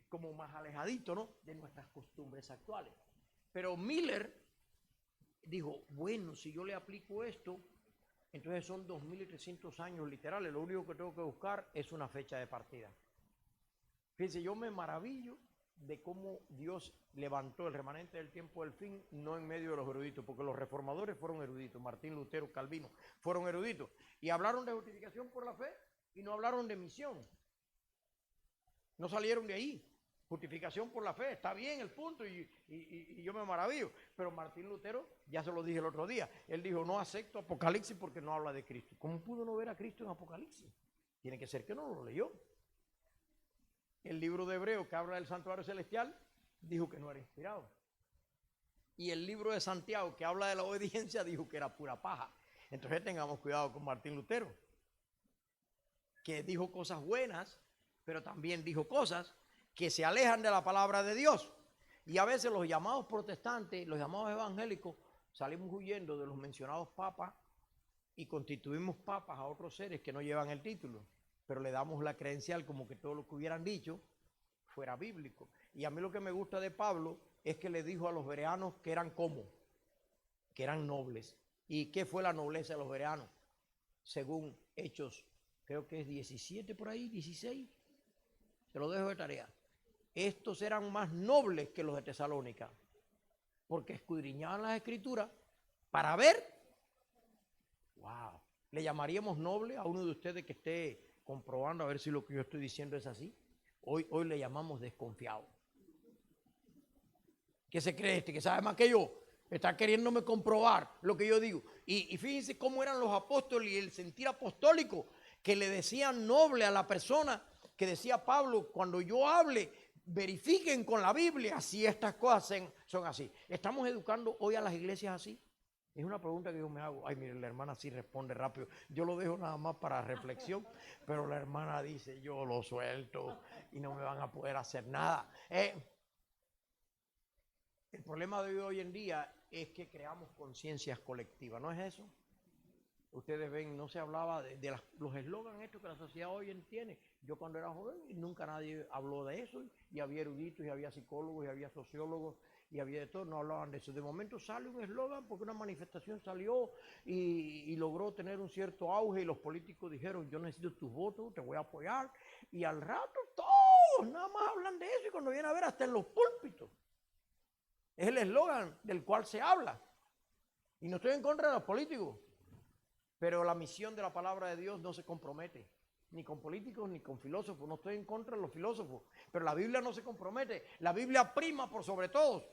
como más alejadito, ¿no? De nuestras costumbres actuales. Pero Miller dijo, bueno, si yo le aplico esto, entonces son 2300 años literales. Lo único que tengo que buscar es una fecha de partida. Fíjense, yo me maravillo de cómo Dios levantó el remanente del tiempo del fin, no en medio de los eruditos, porque los reformadores fueron eruditos, Martín Lutero, Calvino, fueron eruditos, y hablaron de justificación por la fe, y no hablaron de misión, no salieron de ahí. Justificación por la fe, está bien el punto, y yo me maravillo, pero Martín Lutero, ya se lo dije el otro día, él dijo, no acepto Apocalipsis porque no habla de Cristo. ¿Cómo pudo no ver a Cristo en Apocalipsis? Tiene que ser que no lo leyó. El libro de Hebreo que habla del santuario celestial dijo que no era inspirado. Y el libro de Santiago que habla de la obediencia dijo que era pura paja. Entonces tengamos cuidado con Martín Lutero, que dijo cosas buenas, pero también dijo cosas que se alejan de la palabra de Dios. Y a veces los llamados protestantes, los llamados evangélicos, salimos huyendo de los mencionados papas y constituimos papas a otros seres que no llevan el título, pero le damos la credencial como que todo lo que hubieran dicho fuera bíblico. Y a mí lo que me gusta de Pablo es que le dijo a los bereanos que eran como, que eran nobles. ¿Y qué fue la nobleza de los bereanos? Según Hechos, creo que es 17 por ahí, 16, se lo dejo de tarea. Estos eran más nobles que los de Tesalónica, porque escudriñaban las escrituras para ver. Wow, ¿le llamaríamos noble a uno de ustedes que esté comprobando a ver si lo que yo estoy diciendo es así? Hoy le llamamos desconfiado. ¿Qué se cree este? Que sabe más que yo. Está queriéndome comprobar lo que yo digo. Y fíjense cómo eran los apóstoles y el sentir apostólico, que le decían noble a la persona, que decía Pablo, cuando yo hable, verifiquen con la Biblia si estas cosas son así. ¿Estamos educando hoy a las iglesias así? Es una pregunta que yo me hago. Ay, mire, la hermana sí responde rápido. Yo lo dejo nada más para reflexión, pero la hermana dice, yo lo suelto y no me van a poder hacer nada. El problema de hoy en día es que creamos conciencias colectivas, ¿no es eso? Ustedes ven, no se hablaba de los eslogans estos que la sociedad hoy tiene. Yo cuando era joven nunca nadie habló de eso, y había eruditos, y había psicólogos, y había sociólogos, y había de todo, no hablaban de eso. De momento sale un eslogan porque una manifestación salió y logró tener un cierto auge, y los políticos dijeron, yo necesito tus votos, te voy a apoyar, y al rato todos nada más hablan de eso, y cuando viene a ver hasta en los púlpitos. Es el eslogan del cual se habla. Y no estoy en contra de los políticos, pero la misión de la palabra de Dios no se compromete, ni con políticos ni con filósofos. No estoy en contra de los filósofos, pero la Biblia no se compromete. La Biblia prima por sobre todos.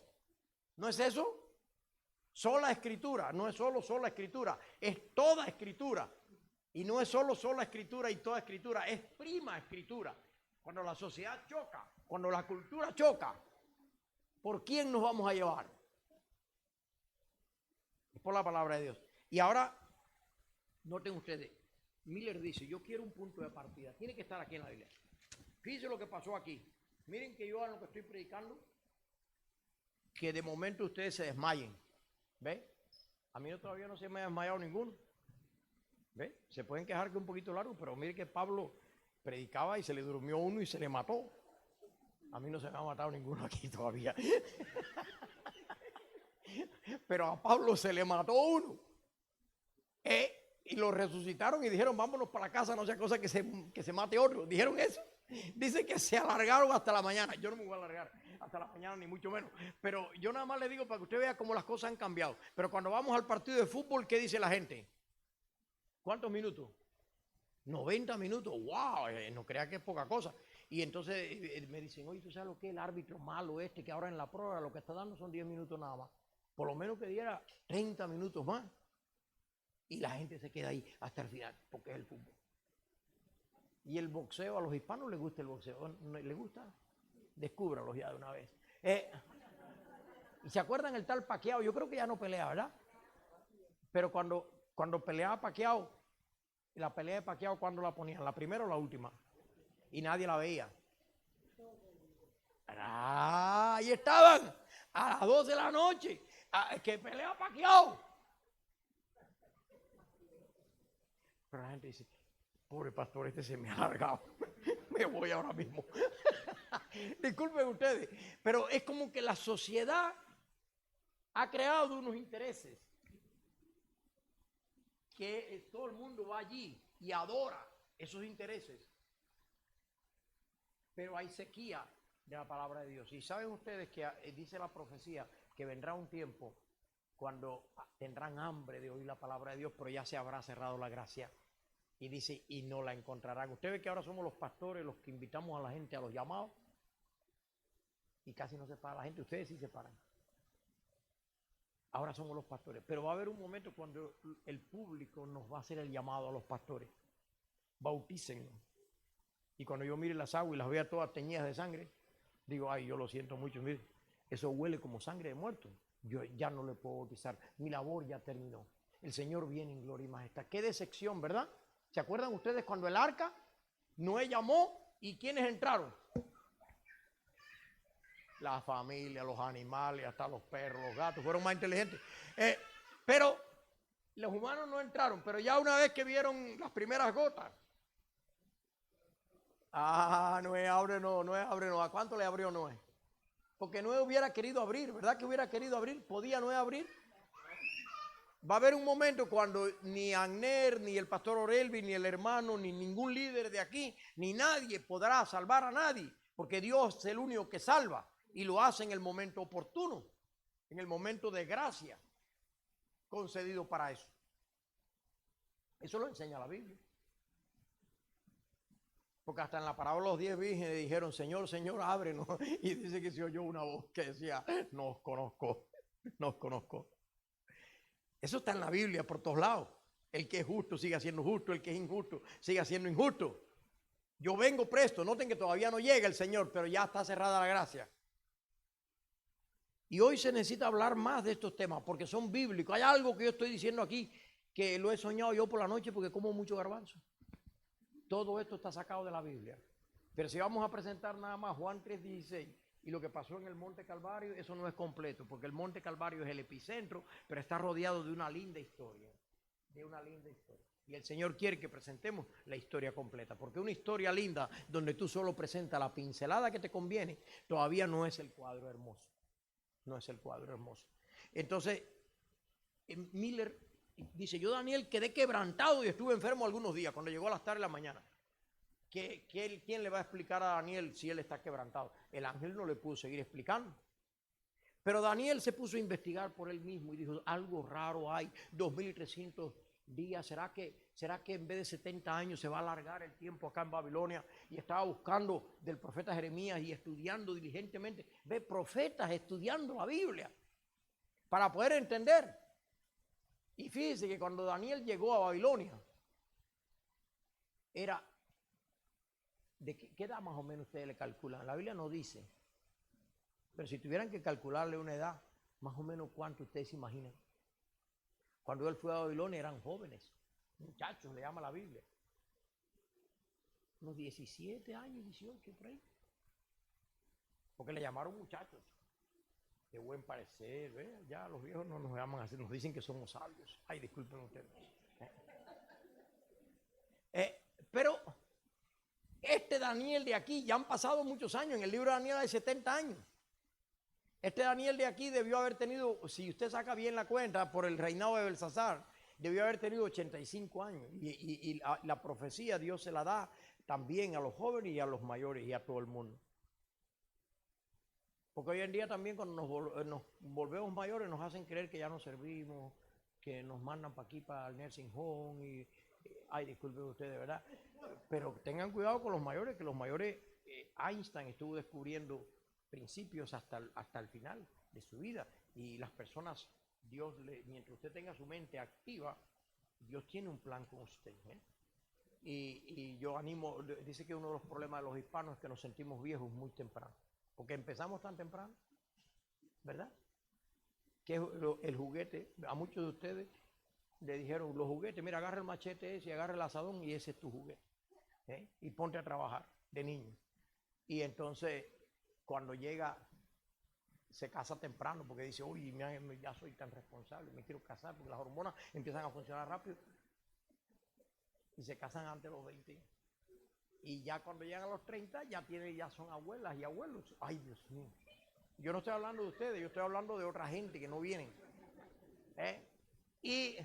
¿No es eso? Sola escritura, no es solo sola escritura, es toda escritura. Y no es solo sola escritura y toda escritura, es prima escritura. Cuando la sociedad choca, cuando la cultura choca, ¿por quién nos vamos a llevar? Es por la palabra de Dios. Y ahora, noten ustedes, Miller dice, yo quiero un punto de partida, tiene que estar aquí en la Biblia. Fíjense lo que pasó aquí. Miren que yo a lo que estoy predicando, que de momento ustedes se desmayen. ¿Ve? A mí todavía no se me ha desmayado ninguno. ¿Ve? Se pueden quejar que es un poquito largo, pero miren que Pablo predicaba y se le durmió uno y se le mató. A mí no se me ha matado ninguno aquí todavía. Pero a Pablo se le mató uno. Y lo resucitaron y dijeron, vámonos para la casa, no sea cosa que se mate otro. Dijeron eso. Dice que se alargaron hasta la mañana. Yo no me voy a alargar hasta la mañana, ni mucho menos. Pero yo nada más le digo para que usted vea cómo las cosas han cambiado. Pero cuando vamos al partido de fútbol, ¿qué dice la gente? ¿Cuántos minutos? 90 minutos. ¡Wow! No crea que es poca cosa. Y entonces me dicen, oye, ¿tú sabes lo que es el árbitro malo que ahora en la prórroga lo que está dando son 10 minutos nada más? Por lo menos que diera 30 minutos más. Y la gente se queda ahí hasta el final, porque es el fútbol. Y el boxeo, a los hispanos les gusta el boxeo. ¿Les gusta? Descúbralos ya de una vez. ¿Y se acuerdan el tal Pacquiao? Yo creo que ya no pelea, ¿verdad? Pero cuando peleaba Pacquiao, la pelea de Pacquiao, ¿cuándo la ponían? ¿La primera o la última? Y nadie la veía. Ahí estaban, a las 12 de la noche, que pelea Pacquiao. Pero la gente dice, pobre pastor, se me ha alargado. Me voy ahora mismo. Disculpen ustedes, pero es como que la sociedad ha creado unos intereses que todo el mundo va allí y adora esos intereses. Pero hay sequía de la palabra de Dios. Y saben ustedes que dice la profecía que vendrá un tiempo cuando tendrán hambre de oír la palabra de Dios, pero ya se habrá cerrado la gracia. Y dice, y no la encontrarán. Usted ve que ahora somos los pastores los que invitamos a la gente a los llamados. Y casi no se para la gente. Ustedes sí se paran. Ahora somos los pastores. Pero va a haber un momento cuando el público nos va a hacer el llamado a los pastores. Bautícennos. Y cuando yo mire las aguas y las vea todas teñidas de sangre, digo, ay, yo lo siento mucho. Mire, eso huele como sangre de muerto. Yo ya no le puedo bautizar. Mi labor ya terminó. El Señor viene en gloria y majestad. Qué decepción, ¿verdad? ¿Se acuerdan ustedes cuando el arca, Noé llamó y quiénes entraron? La familia, los animales, hasta los perros, los gatos, fueron más inteligentes. Pero los humanos no entraron, pero ya una vez que vieron las primeras gotas, Noé, ábrenos, Noé, ábrenos. ¿A cuánto le abrió Noé? Porque Noé hubiera querido abrir, ¿verdad que hubiera querido abrir? ¿Podía Noé abrir? Va a haber un momento cuando ni Agner, ni el pastor Orelvi, ni el hermano, ni ningún líder de aquí, ni nadie podrá salvar a nadie, porque Dios es el único que salva y lo hace en el momento oportuno, en el momento de gracia concedido para eso. Eso lo enseña la Biblia. Porque hasta en la parábola los 10 vírgenes dijeron, Señor, Señor, ábrenos. Y dice que se oyó una voz que decía, no os conozco, no os conozco. Eso está en la Biblia por todos lados. El que es justo sigue siendo justo, el que es injusto sigue siendo injusto. Yo vengo presto, noten que todavía no llega el Señor, pero ya está cerrada la gracia. Y hoy se necesita hablar más de estos temas porque son bíblicos. Hay algo que yo estoy diciendo aquí que lo he soñado yo por la noche porque como mucho garbanzo. Todo esto está sacado de la Biblia. Pero si vamos a presentar nada más Juan 3:16 y lo que pasó en el Monte Calvario, eso no es completo, porque el Monte Calvario es el epicentro, pero está rodeado de una linda historia. de una linda historia. Y el Señor quiere que presentemos la historia completa, porque una historia linda donde tú solo presentas la pincelada que te conviene, todavía no es el cuadro hermoso. No es el cuadro hermoso. Entonces, Miller dice, yo Daniel quedé quebrantado y estuve enfermo algunos días, cuando llegó a las tardes de la mañana. ¿Quién le va a explicar a Daniel si él está quebrantado? El ángel no le pudo seguir explicando. Pero Daniel se puso a investigar por él mismo y dijo, algo raro hay, 2300 días, ¿será que en vez de 70 años se va a alargar el tiempo acá en Babilonia? Y estaba buscando del profeta Jeremías y estudiando diligentemente, ve profetas estudiando la Biblia para poder entender. Y fíjense que cuando Daniel llegó a Babilonia, era, ¿de qué edad más o menos ustedes le calculan? La Biblia no dice, pero si tuvieran que calcularle una edad, más o menos cuánto ustedes se imaginan. Cuando él fue a Babilonia eran jóvenes, muchachos, le llama la Biblia. Unos 17 años, 18, por ahí. Porque le llamaron muchachos. De buen parecer, ¿ve? Ya los viejos no nos llaman así, nos dicen que somos sabios. Ay, disculpen ustedes. Pero este Daniel de aquí, ya han pasado muchos años, en el libro de Daniel hay 70 años. Este Daniel de aquí debió haber tenido, si usted saca bien la cuenta, por el reinado de Belsasar, debió haber tenido 85 años. Y la profecía Dios se la da también a los jóvenes y a los mayores y a todo el mundo. Porque hoy en día también cuando nos volvemos mayores nos hacen creer que ya no servimos, que nos mandan para aquí, para el nursing home. Ay, disculpen ustedes, ¿verdad? Pero tengan cuidado con los mayores, que los mayores, Einstein estuvo descubriendo principios hasta el final de su vida. Y las personas, mientras usted tenga su mente activa, Dios tiene un plan con usted. Y yo animo, dice que uno de los problemas de los hispanos es que nos sentimos viejos muy temprano. Porque empezamos tan temprano, ¿verdad? Que el juguete, a muchos de ustedes le dijeron, los juguetes, mira, agarra el machete ese y agarra el asadón y ese es tu juguete. Y ponte a trabajar de niño. Y entonces, cuando llega, se casa temprano porque dice, uy, ya soy tan responsable, me quiero casar porque las hormonas empiezan a funcionar rápido. Y se casan antes de los 20. Y ya cuando llegan a los 30, ya son abuelas y abuelos. Ay, Dios mío. Yo no estoy hablando de ustedes, yo estoy hablando de otra gente que no vienen. Y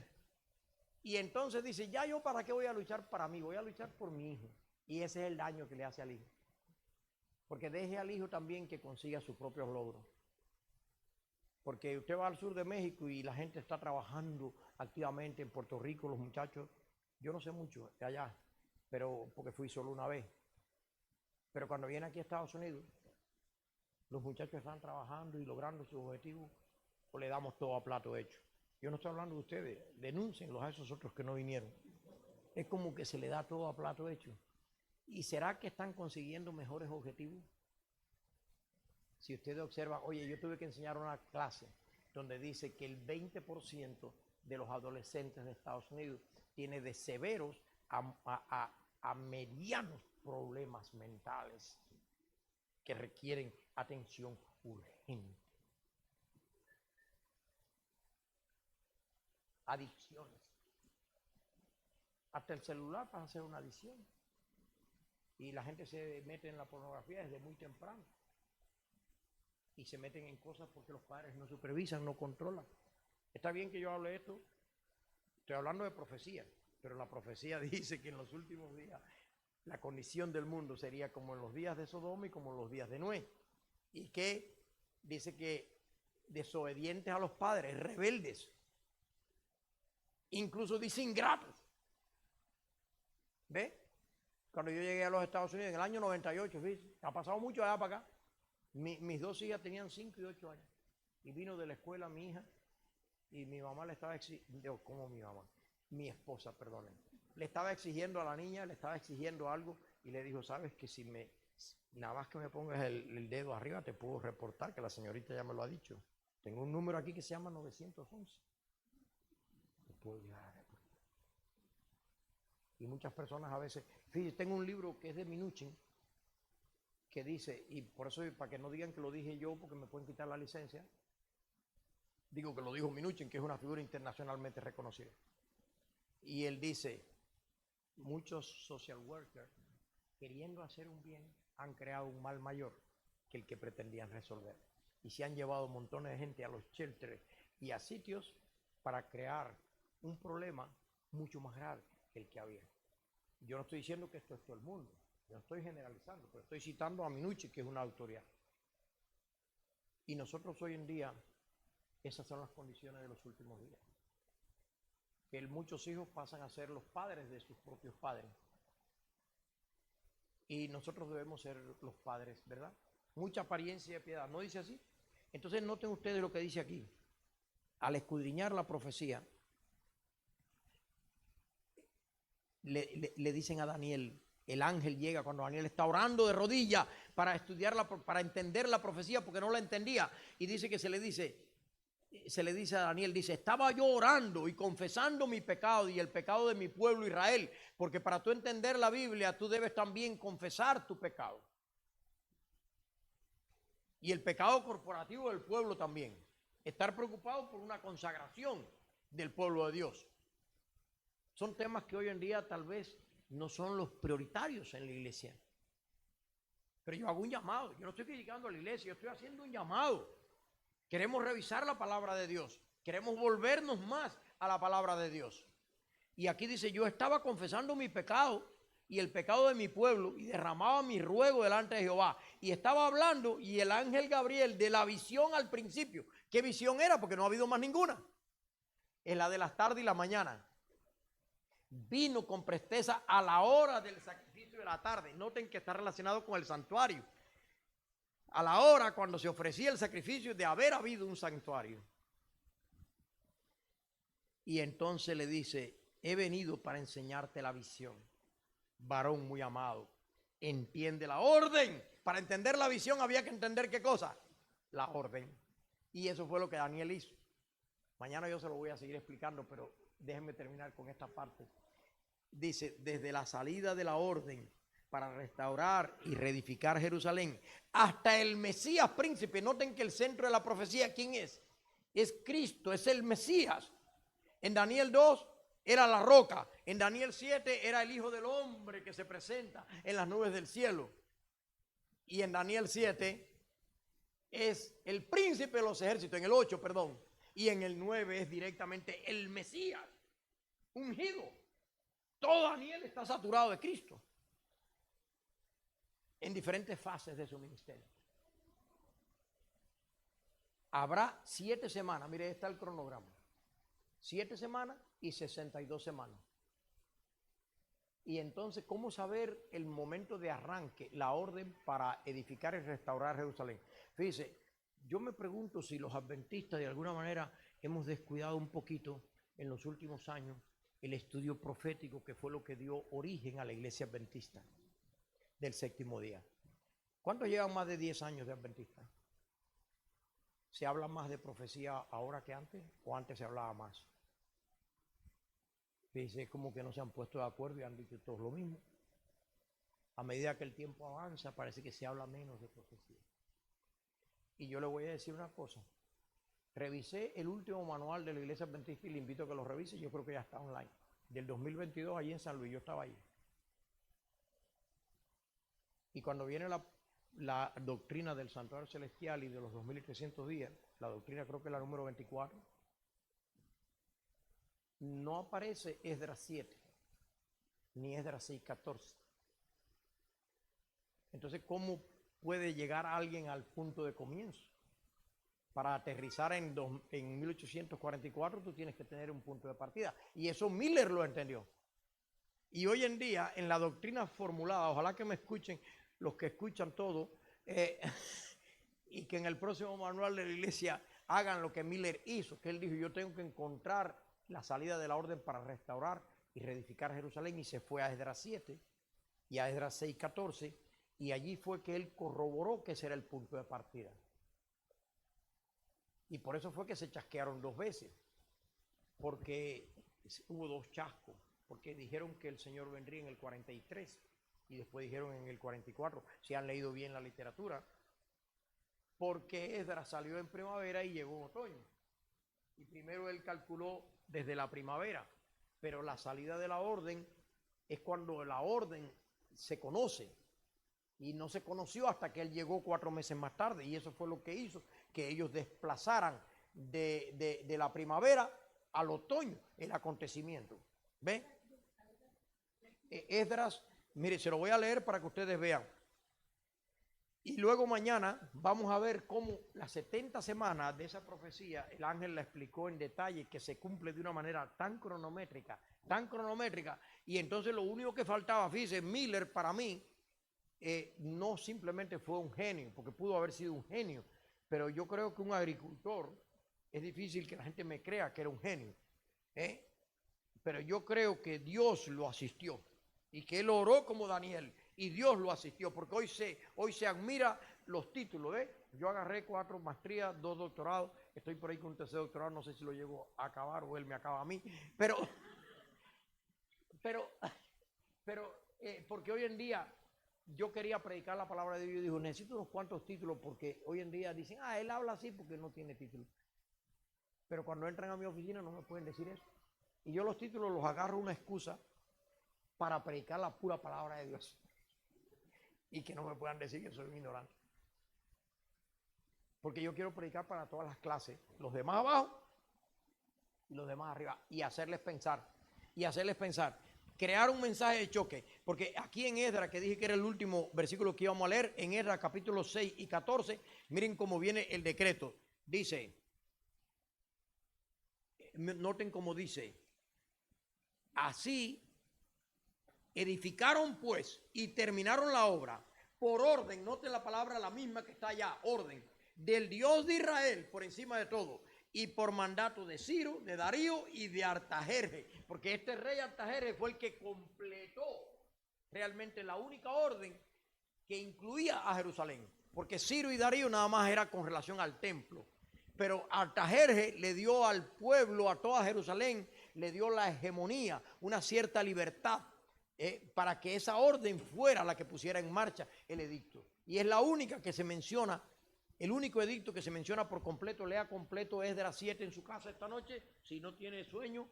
entonces dice, ya yo para qué voy a luchar para mí, voy a luchar por mi hijo. Y ese es el daño que le hace al hijo. Porque deje al hijo también que consiga sus propios logros. Porque usted va al sur de México y la gente está trabajando activamente en Puerto Rico, los muchachos. Yo no sé mucho de allá, pero porque fui solo una vez. Pero cuando viene aquí a Estados Unidos, los muchachos están trabajando y logrando sus objetivos, o le damos todo a plato hecho. Yo no estoy hablando de ustedes, denúncienlos a esos otros que no vinieron. Es como que se le da todo a plato hecho. ¿Y será que están consiguiendo mejores objetivos? Si ustedes observan, oye, yo tuve que enseñar una clase donde dice que el 20% de los adolescentes de Estados Unidos tiene de severos a medianos problemas mentales que requieren atención urgente. Adicciones. Hasta el celular pasa a ser una adicción. Y la gente se mete en la pornografía desde muy temprano. Y se meten en cosas porque los padres no supervisan, no controlan. Está bien que yo hable esto, estoy hablando de profecía, pero la profecía dice que en los últimos días la condición del mundo sería como en los días de Sodoma y como en los días de Noé. Y que dice que desobedientes a los padres, rebeldes, incluso dice ingratos. ¿Ve? Cuando yo llegué a los Estados Unidos en el año 98, fíjate, ha pasado mucho allá para acá. Mis dos hijas tenían 5 y 8 años. Y vino de la escuela mi hija y mi mamá le estaba exigiendo, ¿cómo mi mamá? Mi esposa, perdonen. Le estaba exigiendo a la niña, le estaba exigiendo algo y le dijo, sabes que si nada más que me pongas el dedo arriba te puedo reportar, que la señorita ya me lo ha dicho. Tengo un número aquí que se llama 911. Te puedo llegar a reportar. Y muchas personas a veces, fíjate, tengo un libro que es de Minuchin, que dice, y por eso para que no digan que lo dije yo porque me pueden quitar la licencia, digo que lo dijo Minuchin, que es una figura internacionalmente reconocida. Y él dice, muchos social workers, queriendo hacer un bien, han creado un mal mayor que el que pretendían resolver. Y se han llevado montones de gente a los shelters y a sitios para crear un problema mucho más grave que el que había. Yo no estoy diciendo que esto es todo el mundo, yo no estoy generalizando, pero estoy citando a Minucci, que es una autoridad. Y nosotros hoy en día, esas son las condiciones de los últimos días. Que muchos hijos pasan a ser los padres de sus propios padres. Y nosotros debemos ser los padres, ¿verdad? Mucha apariencia de piedad, ¿no dice así? Entonces noten ustedes lo que dice aquí. Al escudriñar la profecía, le dicen a Daniel, el ángel llega cuando Daniel está orando de rodillas para estudiarla, para entender la profecía, porque no la entendía. Y dice que se le dice a Daniel, dice, estaba yo orando y confesando mi pecado y el pecado de mi pueblo Israel, porque para tú entender la Biblia, tú debes también confesar tu pecado. Y el pecado corporativo del pueblo también. Estar preocupado por una consagración del pueblo de Dios. Son temas que hoy en día tal vez no son los prioritarios en la iglesia. Pero yo hago un llamado, yo no estoy criticando a la iglesia, yo estoy haciendo un llamado. Queremos revisar la palabra de Dios, queremos volvernos más a la palabra de Dios. Y aquí dice, yo estaba confesando mi pecado y el pecado de mi pueblo y derramaba mi ruego delante de Jehová. Y estaba hablando y el ángel Gabriel de la visión al principio. ¿Qué visión era? Porque no ha habido más ninguna. Es la de las tardes y la mañana. Vino con presteza a la hora del sacrificio de la tarde. Noten que está relacionado con el santuario. A la hora cuando se ofrecía el sacrificio de haber habido un santuario. Y entonces le dice, he venido para enseñarte la visión. Varón muy amado, entiende la orden. Para entender la visión había que entender ¿qué cosa? La orden. Y eso fue lo que Daniel hizo. Mañana yo se lo voy a seguir explicando, pero déjenme terminar con esta parte. Dice, desde la salida de la orden para restaurar y reedificar Jerusalén hasta el Mesías príncipe. Noten que el centro de la profecía, ¿quién es? Es Cristo, es el Mesías. En Daniel 2 era la roca. En Daniel 7 era el Hijo del Hombre que se presenta en las nubes del cielo. Y en Daniel 7 es el príncipe de los ejércitos, en el 8, perdón. Y en el 9 es directamente el Mesías, ungido. Todo Daniel está saturado de Cristo. En diferentes fases de su ministerio. Habrá 7 semanas, mire, está el cronograma. 7 semanas y 62 semanas. Y entonces, ¿cómo saber el momento de arranque, la orden para edificar y restaurar Jerusalén? Fíjese, yo me pregunto si los adventistas de alguna manera hemos descuidado un poquito en los últimos años el estudio profético, que fue lo que dio origen a la iglesia adventista del séptimo día. ¿Cuántos llevan más de 10 años de adventista? ¿Se habla más de profecía ahora que antes o antes se hablaba más? Fíjense como que no se han puesto de acuerdo y han dicho todos lo mismo. A medida que el tiempo avanza parece que se habla menos de profecía. Y yo le voy a decir una cosa. Revisé el último manual de la iglesia adventista y le invito a que lo revise. Yo creo que ya está online. Del 2022 allí en San Luis, yo estaba ahí. Y cuando viene la doctrina del santuario celestial y de los 2300 días, la doctrina creo que es la número 24, no aparece Esdras 7, ni Esdras 6:14. Entonces, ¿cómo puede llegar alguien al punto de comienzo? Para aterrizar en 1844 tú tienes que tener un punto de partida. Y eso Miller lo entendió. Y hoy en día, en la doctrina formulada, ojalá que me escuchen los que escuchan todo, y que en el próximo manual de la iglesia hagan lo que Miller hizo, que él dijo, yo tengo que encontrar la salida de la orden para restaurar y reedificar Jerusalén, y se fue a Esdras 7 y a Esdras 6:14, y allí fue que él corroboró que ese era el punto de partida. Y por eso fue que se chasquearon 2 veces, porque hubo 2 chascos, porque dijeron que el Señor vendría en el 43 y después dijeron en el 44, si han leído bien la literatura, porque Esdras salió en primavera y llegó en otoño. Y primero él calculó desde la primavera, pero la salida de la orden es cuando la orden se conoce. Y no se conoció hasta que él llegó 4 meses más tarde. Y eso fue lo que hizo que ellos desplazaran de la primavera al otoño el acontecimiento. ¿Ve? Esdras, mire, se lo voy a leer para que ustedes vean. Y luego mañana vamos a ver cómo las 70 semanas de esa profecía, el ángel la explicó en detalle, que se cumple de una manera tan cronométrica, y entonces lo único que faltaba, fíjese, Miller para mí, no simplemente fue un genio, porque pudo haber sido un genio, pero yo creo que un agricultor, es difícil que la gente me crea que era un genio, pero yo creo que Dios lo asistió, y que él oró como Daniel, y Dios lo asistió, porque hoy se admira los títulos, Yo agarré 4 maestrías, 2 doctorados, estoy por ahí con un tercer doctorado, no sé si lo llego a acabar o él me acaba a mí, pero porque hoy en día yo quería predicar la palabra de Dios y dijo, necesito unos cuantos títulos, porque hoy en día dicen, él habla así porque no tiene título. Pero cuando entran a mi oficina no me pueden decir eso. Y yo los títulos los agarro una excusa para predicar la pura palabra de Dios. Y que no me puedan decir que soy un ignorante. Porque yo quiero predicar para todas las clases, los demás abajo y los demás arriba, y hacerles pensar, crear un mensaje de choque, porque aquí en Esdras, que dije que era el último versículo que íbamos a leer, en Esdras capítulo 6 y 14, miren cómo viene el decreto, dice, noten cómo dice, así edificaron pues y terminaron la obra por orden, noten la palabra la misma que está allá, orden, del Dios de Israel por encima de todo, y por mandato de Ciro, de Darío y de Artajerjes, porque este rey Artajerjes fue el que completó realmente la única orden que incluía a Jerusalén, porque Ciro y Darío nada más era con relación al templo, pero Artajerjes le dio al pueblo, a toda Jerusalén, le dio la hegemonía, una cierta libertad, para que esa orden fuera la que pusiera en marcha el edicto. Y es la única que se menciona, el único edicto que se menciona por completo. Lea completo Esdras 7 en su casa esta noche, si no tiene sueño.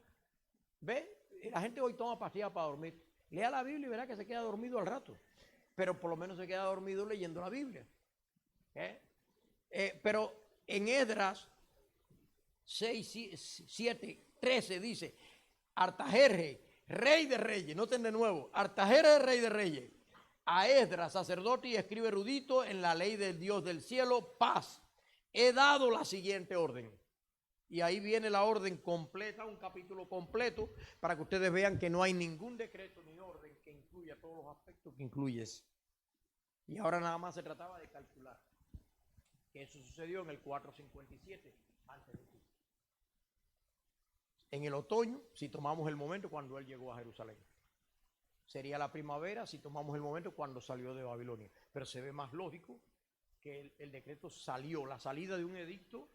¿Ve? La gente hoy toma pastillas para dormir. Lea la Biblia y verá que se queda dormido al rato. Pero por lo menos se queda dormido leyendo la Biblia. Pero en Esdras 6, 7, 13 dice, Artajerjes, rey de reyes, noten de nuevo, Artajerjes, rey de reyes, a Esdras, sacerdote y escriba erudito en la ley del Dios del cielo, paz, he dado la siguiente orden. Y ahí viene la orden completa, un capítulo completo, para que ustedes vean que no hay ningún decreto ni orden que incluya todos los aspectos que incluyes. Y ahora nada más se trataba de calcular que eso sucedió en el 457 antes de Cristo. En el otoño, si tomamos el momento cuando él llegó a Jerusalén. Sería la primavera si tomamos el momento cuando salió de Babilonia. Pero se ve más lógico que el decreto salió. La salida de un edicto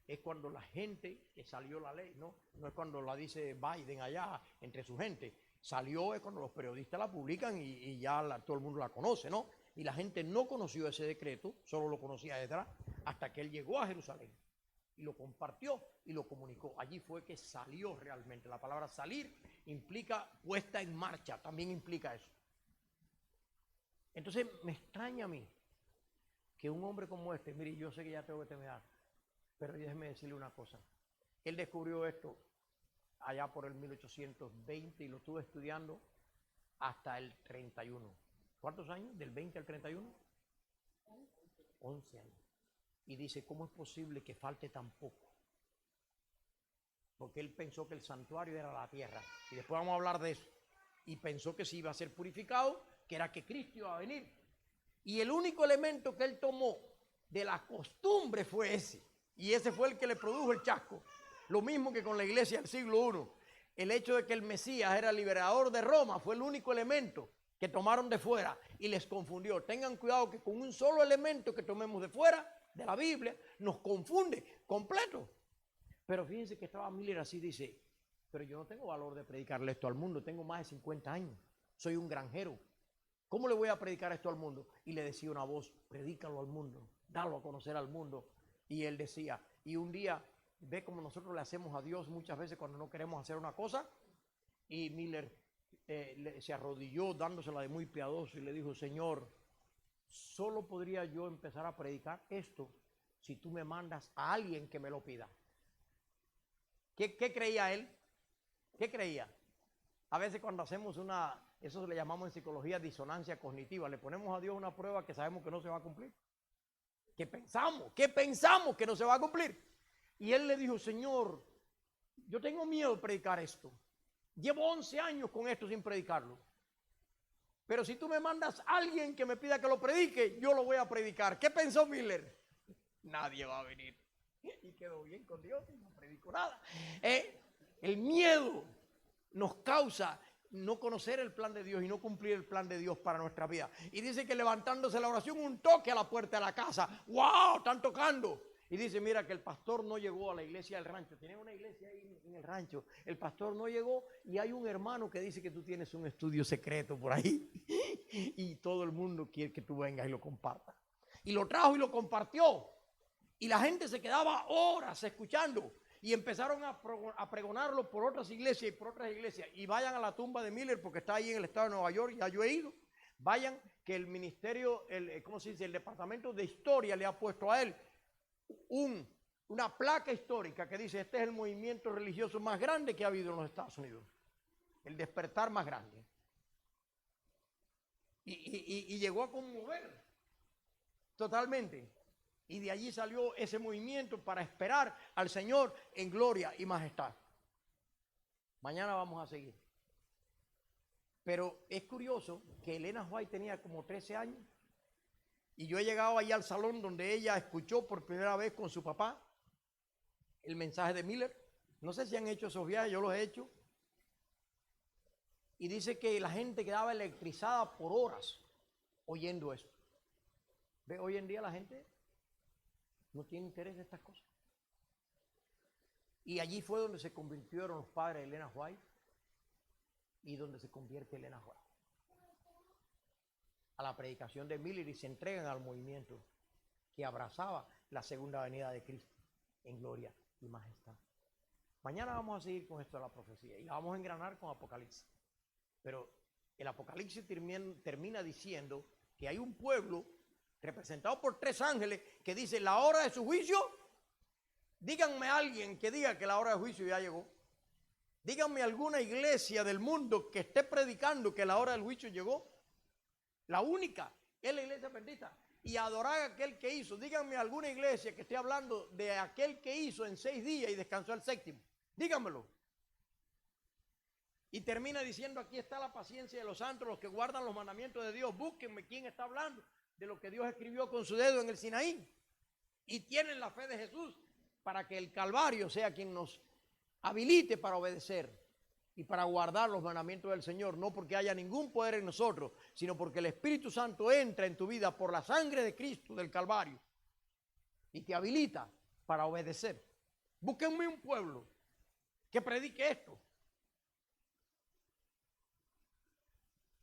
es cuando la gente, que salió la ley, no es cuando la dice Biden allá entre su gente. Salió es cuando los periodistas la publican y ya todo el mundo la conoce, ¿no? Y la gente no conoció ese decreto, solo lo conocía Esdras, hasta que él llegó a Jerusalén y lo compartió y lo comunicó. Allí fue que salió realmente. La palabra salir implica puesta en marcha, también implica eso. Entonces me extraña a mí que un hombre como este, mire, yo sé que ya tengo que terminar, pero déjeme decirle una cosa. Él descubrió esto allá por el 1820 y lo estuvo estudiando hasta el 31. ¿Cuántos años? ¿Del 20 al 31? 11 años. Y dice, ¿cómo es posible que falte tan poco? Porque él pensó que el santuario era la tierra. Y después vamos a hablar de eso. Y pensó que se iba a ser purificado, que era que Cristo iba a venir. Y el único elemento que él tomó de la costumbre fue ese. Y ese fue el que le produjo el chasco. Lo mismo que con la iglesia del siglo I. El hecho de que el Mesías era el liberador de Roma fue el único elemento que tomaron de fuera y les confundió. Tengan cuidado que con un solo elemento que tomemos de fuera de la Biblia nos confunde completo. Pero fíjense que estaba Miller así, dice, pero yo no tengo valor de predicarle esto al mundo, tengo más de 50 años, soy un granjero, ¿cómo le voy a predicar esto al mundo? Y le decía una voz, predícalo al mundo, dalo a conocer al mundo. Y él decía, y un día, ve como nosotros le hacemos a Dios muchas veces cuando no queremos hacer una cosa, Y Miller se arrodilló dándosela de muy piadoso y le dijo, Señor, solo podría yo empezar a predicar esto si tú me mandas a alguien que me lo pida. ¿Qué creía él? ¿Qué creía? A veces cuando hacemos eso le llamamos en psicología disonancia cognitiva, le ponemos a Dios una prueba que sabemos que no se va a cumplir. ¿Qué pensamos que no se va a cumplir? Y él le dijo, Señor, yo tengo miedo de predicar esto. Llevo 11 años con esto sin predicarlo. Pero si tú me mandas a alguien que me pida que lo predique, yo lo voy a predicar. ¿Qué pensó Miller? Nadie va a venir. Y quedó bien con Dios y no predicó nada. El miedo nos causa no conocer el plan de Dios y no cumplir el plan de Dios para nuestra vida. Y dice que levantándose la oración, un toque a la puerta de la casa. ¡Wow! Están tocando. Y dice, mira que el pastor no llegó a la iglesia del rancho. Tienen una iglesia ahí en el rancho. El pastor no llegó y hay un hermano que dice que tú tienes un estudio secreto por ahí. Y todo el mundo quiere que tú vengas y lo compartas. Y lo trajo y lo compartió. Y la gente se quedaba horas escuchando. Y empezaron a pregonarlo por otras iglesias y por otras iglesias. Y vayan a la tumba de Miller porque está ahí en el estado de Nueva York. Ya yo he ido. Vayan que el ministerio, ¿cómo se dice? El departamento de historia le ha puesto a él una placa histórica que dice, este es el movimiento religioso más grande que ha habido en los Estados Unidos. El despertar más grande. Y llegó a conmover totalmente. Y de allí salió ese movimiento para esperar al Señor en gloria y majestad. Mañana vamos a seguir. Pero es curioso que Elena White tenía como 13 años. Y yo he llegado ahí al salón donde ella escuchó por primera vez con su papá el mensaje de Miller. No sé si han hecho esos viajes, yo los he hecho. Y dice que la gente quedaba electrizada por horas oyendo esto. ¿Ve? Hoy en día la gente no tiene interés en estas cosas. Y allí fue donde se convirtieron los padres de Elena White y donde se convierte Elena White a la predicación de Miller y se entregan al movimiento que abrazaba la segunda venida de Cristo en gloria y majestad. Mañana vamos a seguir con esto de la profecía y la vamos a engranar con Apocalipsis. Pero el Apocalipsis termina diciendo que hay un pueblo representado por 3 ángeles que dice la hora de su juicio. Díganme a alguien que diga que la hora de juicio ya llegó. Díganme alguna iglesia del mundo que esté predicando que la hora del juicio llegó. La única es la iglesia adventista. Y adorar a aquel que hizo. Díganme alguna iglesia que esté hablando de aquel que hizo en 6 días y descansó el 7º. Díganmelo. Y termina diciendo, aquí está la paciencia de los santos, los que guardan los mandamientos de Dios. Búsquenme quién está hablando de lo que Dios escribió con su dedo en el Sinaí. Y tienen la fe de Jesús para que el Calvario sea quien nos habilite para obedecer y para guardar los mandamientos del Señor, no porque haya ningún poder en nosotros, sino porque el Espíritu Santo entra en tu vida por la sangre de Cristo del Calvario y te habilita para obedecer. Búsquenme un pueblo que predique esto.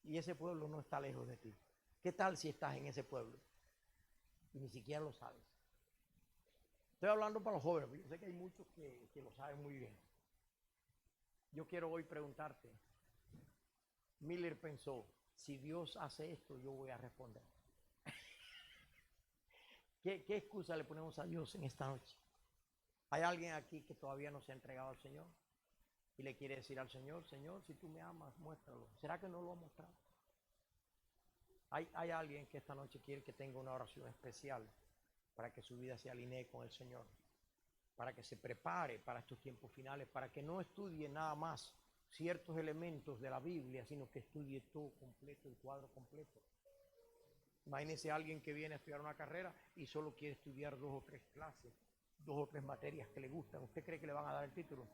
Y ese pueblo no está lejos de ti. ¿Qué tal si estás en ese pueblo y ni siquiera lo sabes? Estoy hablando para los jóvenes, porque yo sé que hay muchos que lo saben muy bien. Yo quiero hoy preguntarte, Miller pensó, si Dios hace esto, yo voy a responder. ¿Qué excusa le ponemos a Dios en esta noche? ¿Hay alguien aquí que todavía no se ha entregado al Señor? Y le quiere decir al Señor, Señor, si tú me amas, muéstralo. ¿Será que no lo ha mostrado? Hay alguien que esta noche quiere que tenga una oración especial para que su vida se alinee con el Señor, para que se prepare para estos tiempos finales, para que no estudie nada más ciertos elementos de la Biblia, sino que estudie todo completo, el cuadro completo. Imagínese a alguien que viene a estudiar una carrera y solo quiere estudiar 2 o 3 clases, 2 o 3 materias que le gustan. ¿Usted cree que le van a dar el título?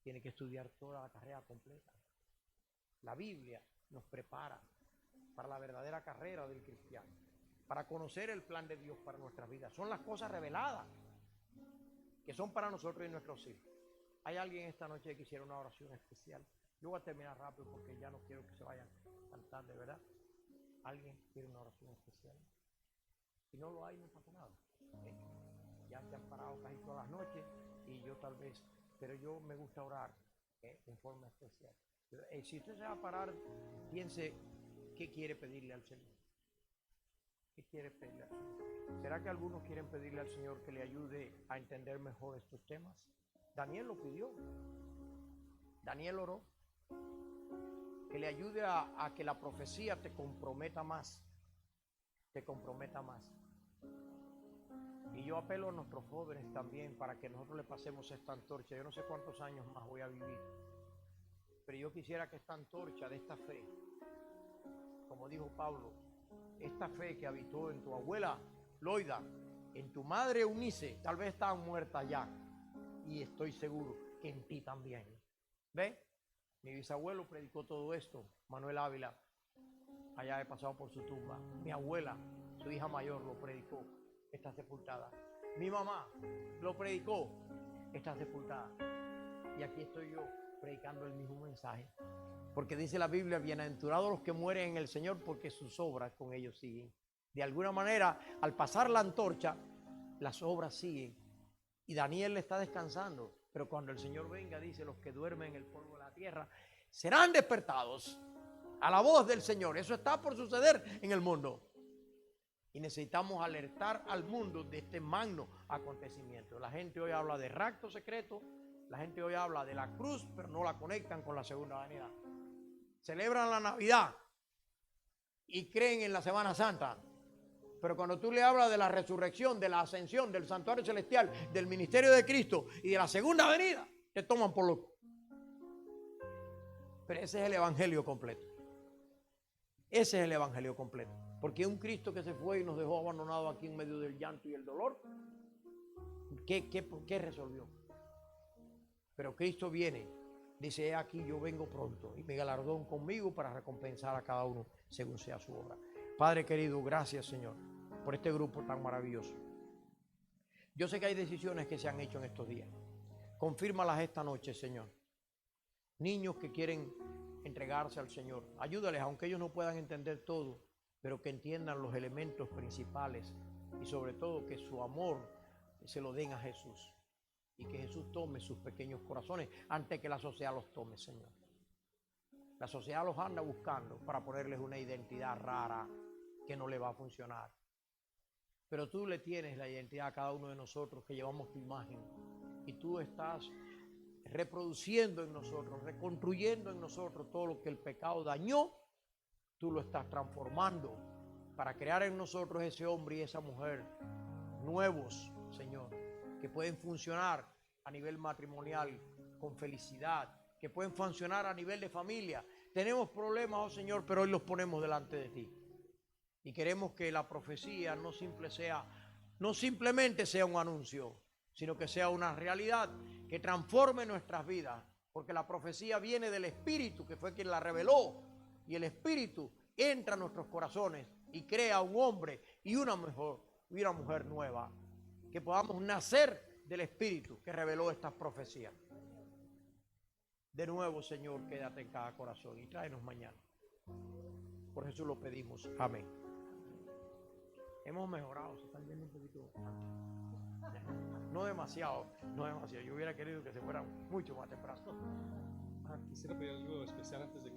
Tiene que estudiar toda la carrera completa. La Biblia nos prepara para la verdadera carrera del cristiano, para conocer el plan de Dios para nuestras vidas. Son las cosas reveladas que son para nosotros y nuestros hijos. ¿Hay alguien esta noche que quisiera una oración especial? Yo voy a terminar rápido porque ya no quiero que se vayan tan tarde, ¿verdad? ¿Alguien quiere una oración especial? Si no lo hay, no pasa nada. Ya se han parado casi todas las noches y yo tal vez, pero yo me gusta orar En forma especial. Si usted se va a parar, piense qué quiere pedirle al Señor. ¿Qué quiere pedirle al Señor? ¿Será que algunos quieren pedirle al Señor que le ayude a entender mejor estos temas? Daniel lo pidió. Daniel oró. Que le ayude a que la profecía te comprometa más. Te comprometa más. Y yo apelo a nuestros jóvenes también para que nosotros le pasemos esta antorcha. Yo no sé cuántos años más voy a vivir, pero yo quisiera que esta antorcha de esta fe, como dijo Pablo, esta fe que habitó en tu abuela Loida, en tu madre Eunice, tal vez estaban muertas ya, y estoy seguro que en ti también. ¿Ve? Mi bisabuelo predicó todo esto, Manuel Ávila, allá he pasado por su tumba. Mi abuela, su hija mayor, lo predicó, está sepultada. Mi mamá lo predicó, está sepultada. Y aquí estoy yo predicando el mismo mensaje. Porque dice la Biblia, bienaventurados los que mueren en el Señor, porque sus obras con ellos siguen. De alguna manera, al pasar la antorcha, las obras siguen. Y Daniel le está descansando. Pero cuando el Señor venga, dice, los que duermen en el polvo de la tierra serán despertados a la voz del Señor. Eso está por suceder en el mundo. Y necesitamos alertar al mundo de este magno acontecimiento. La gente hoy habla de rapto secreto. La gente hoy habla de la cruz, pero no la conectan con la segunda venida. Celebran la Navidad y creen en la Semana Santa. Pero cuando tú le hablas de la resurrección, de la ascensión, del santuario celestial, del ministerio de Cristo y de la segunda venida, te toman por loco. Pero ese es el evangelio completo. Ese es el evangelio completo. Porque un Cristo que se fue y nos dejó abandonados aquí en medio del llanto y el dolor, ¿qué resolvió? Pero Cristo viene, dice, aquí yo vengo pronto y mi galardón conmigo para recompensar a cada uno según sea su obra. Padre querido, gracias Señor por este grupo tan maravilloso. Yo sé que hay decisiones que se han hecho en estos días. Confírmalas esta noche, Señor. Niños que quieren entregarse al Señor, ayúdales, aunque ellos no puedan entender todo, pero que entiendan los elementos principales y sobre todo que su amor se lo den a Jesús y que Jesús tome sus pequeños corazones antes que la sociedad los tome, Señor. La sociedad los anda buscando para ponerles una identidad rara que no le va a funcionar. Pero tú le tienes la identidad a cada uno de nosotros que llevamos tu imagen y tú estás reproduciendo en nosotros, reconstruyendo en nosotros todo lo que el pecado dañó. Tú lo estás transformando para crear en nosotros ese hombre y esa mujer nuevos, Señor, que pueden funcionar a nivel matrimonial con felicidad, que pueden funcionar a nivel de familia. Tenemos problemas, oh Señor, pero hoy los ponemos delante de ti. Y queremos que la profecía no simplemente sea un anuncio, sino que sea una realidad que transforme nuestras vidas. Porque la profecía viene del Espíritu, que fue quien la reveló. Y el Espíritu entra a nuestros corazones y crea un hombre y una mujer nueva. Que podamos nacer del Espíritu que reveló estas profecías. De nuevo, Señor, quédate en cada corazón y tráenos mañana. Por Jesús lo pedimos. Amén. Hemos mejorado, se están viendo un poquito. No demasiado, no demasiado. Yo hubiera querido que se fueran mucho más temprano. Quisiera pedir algo especial antes de que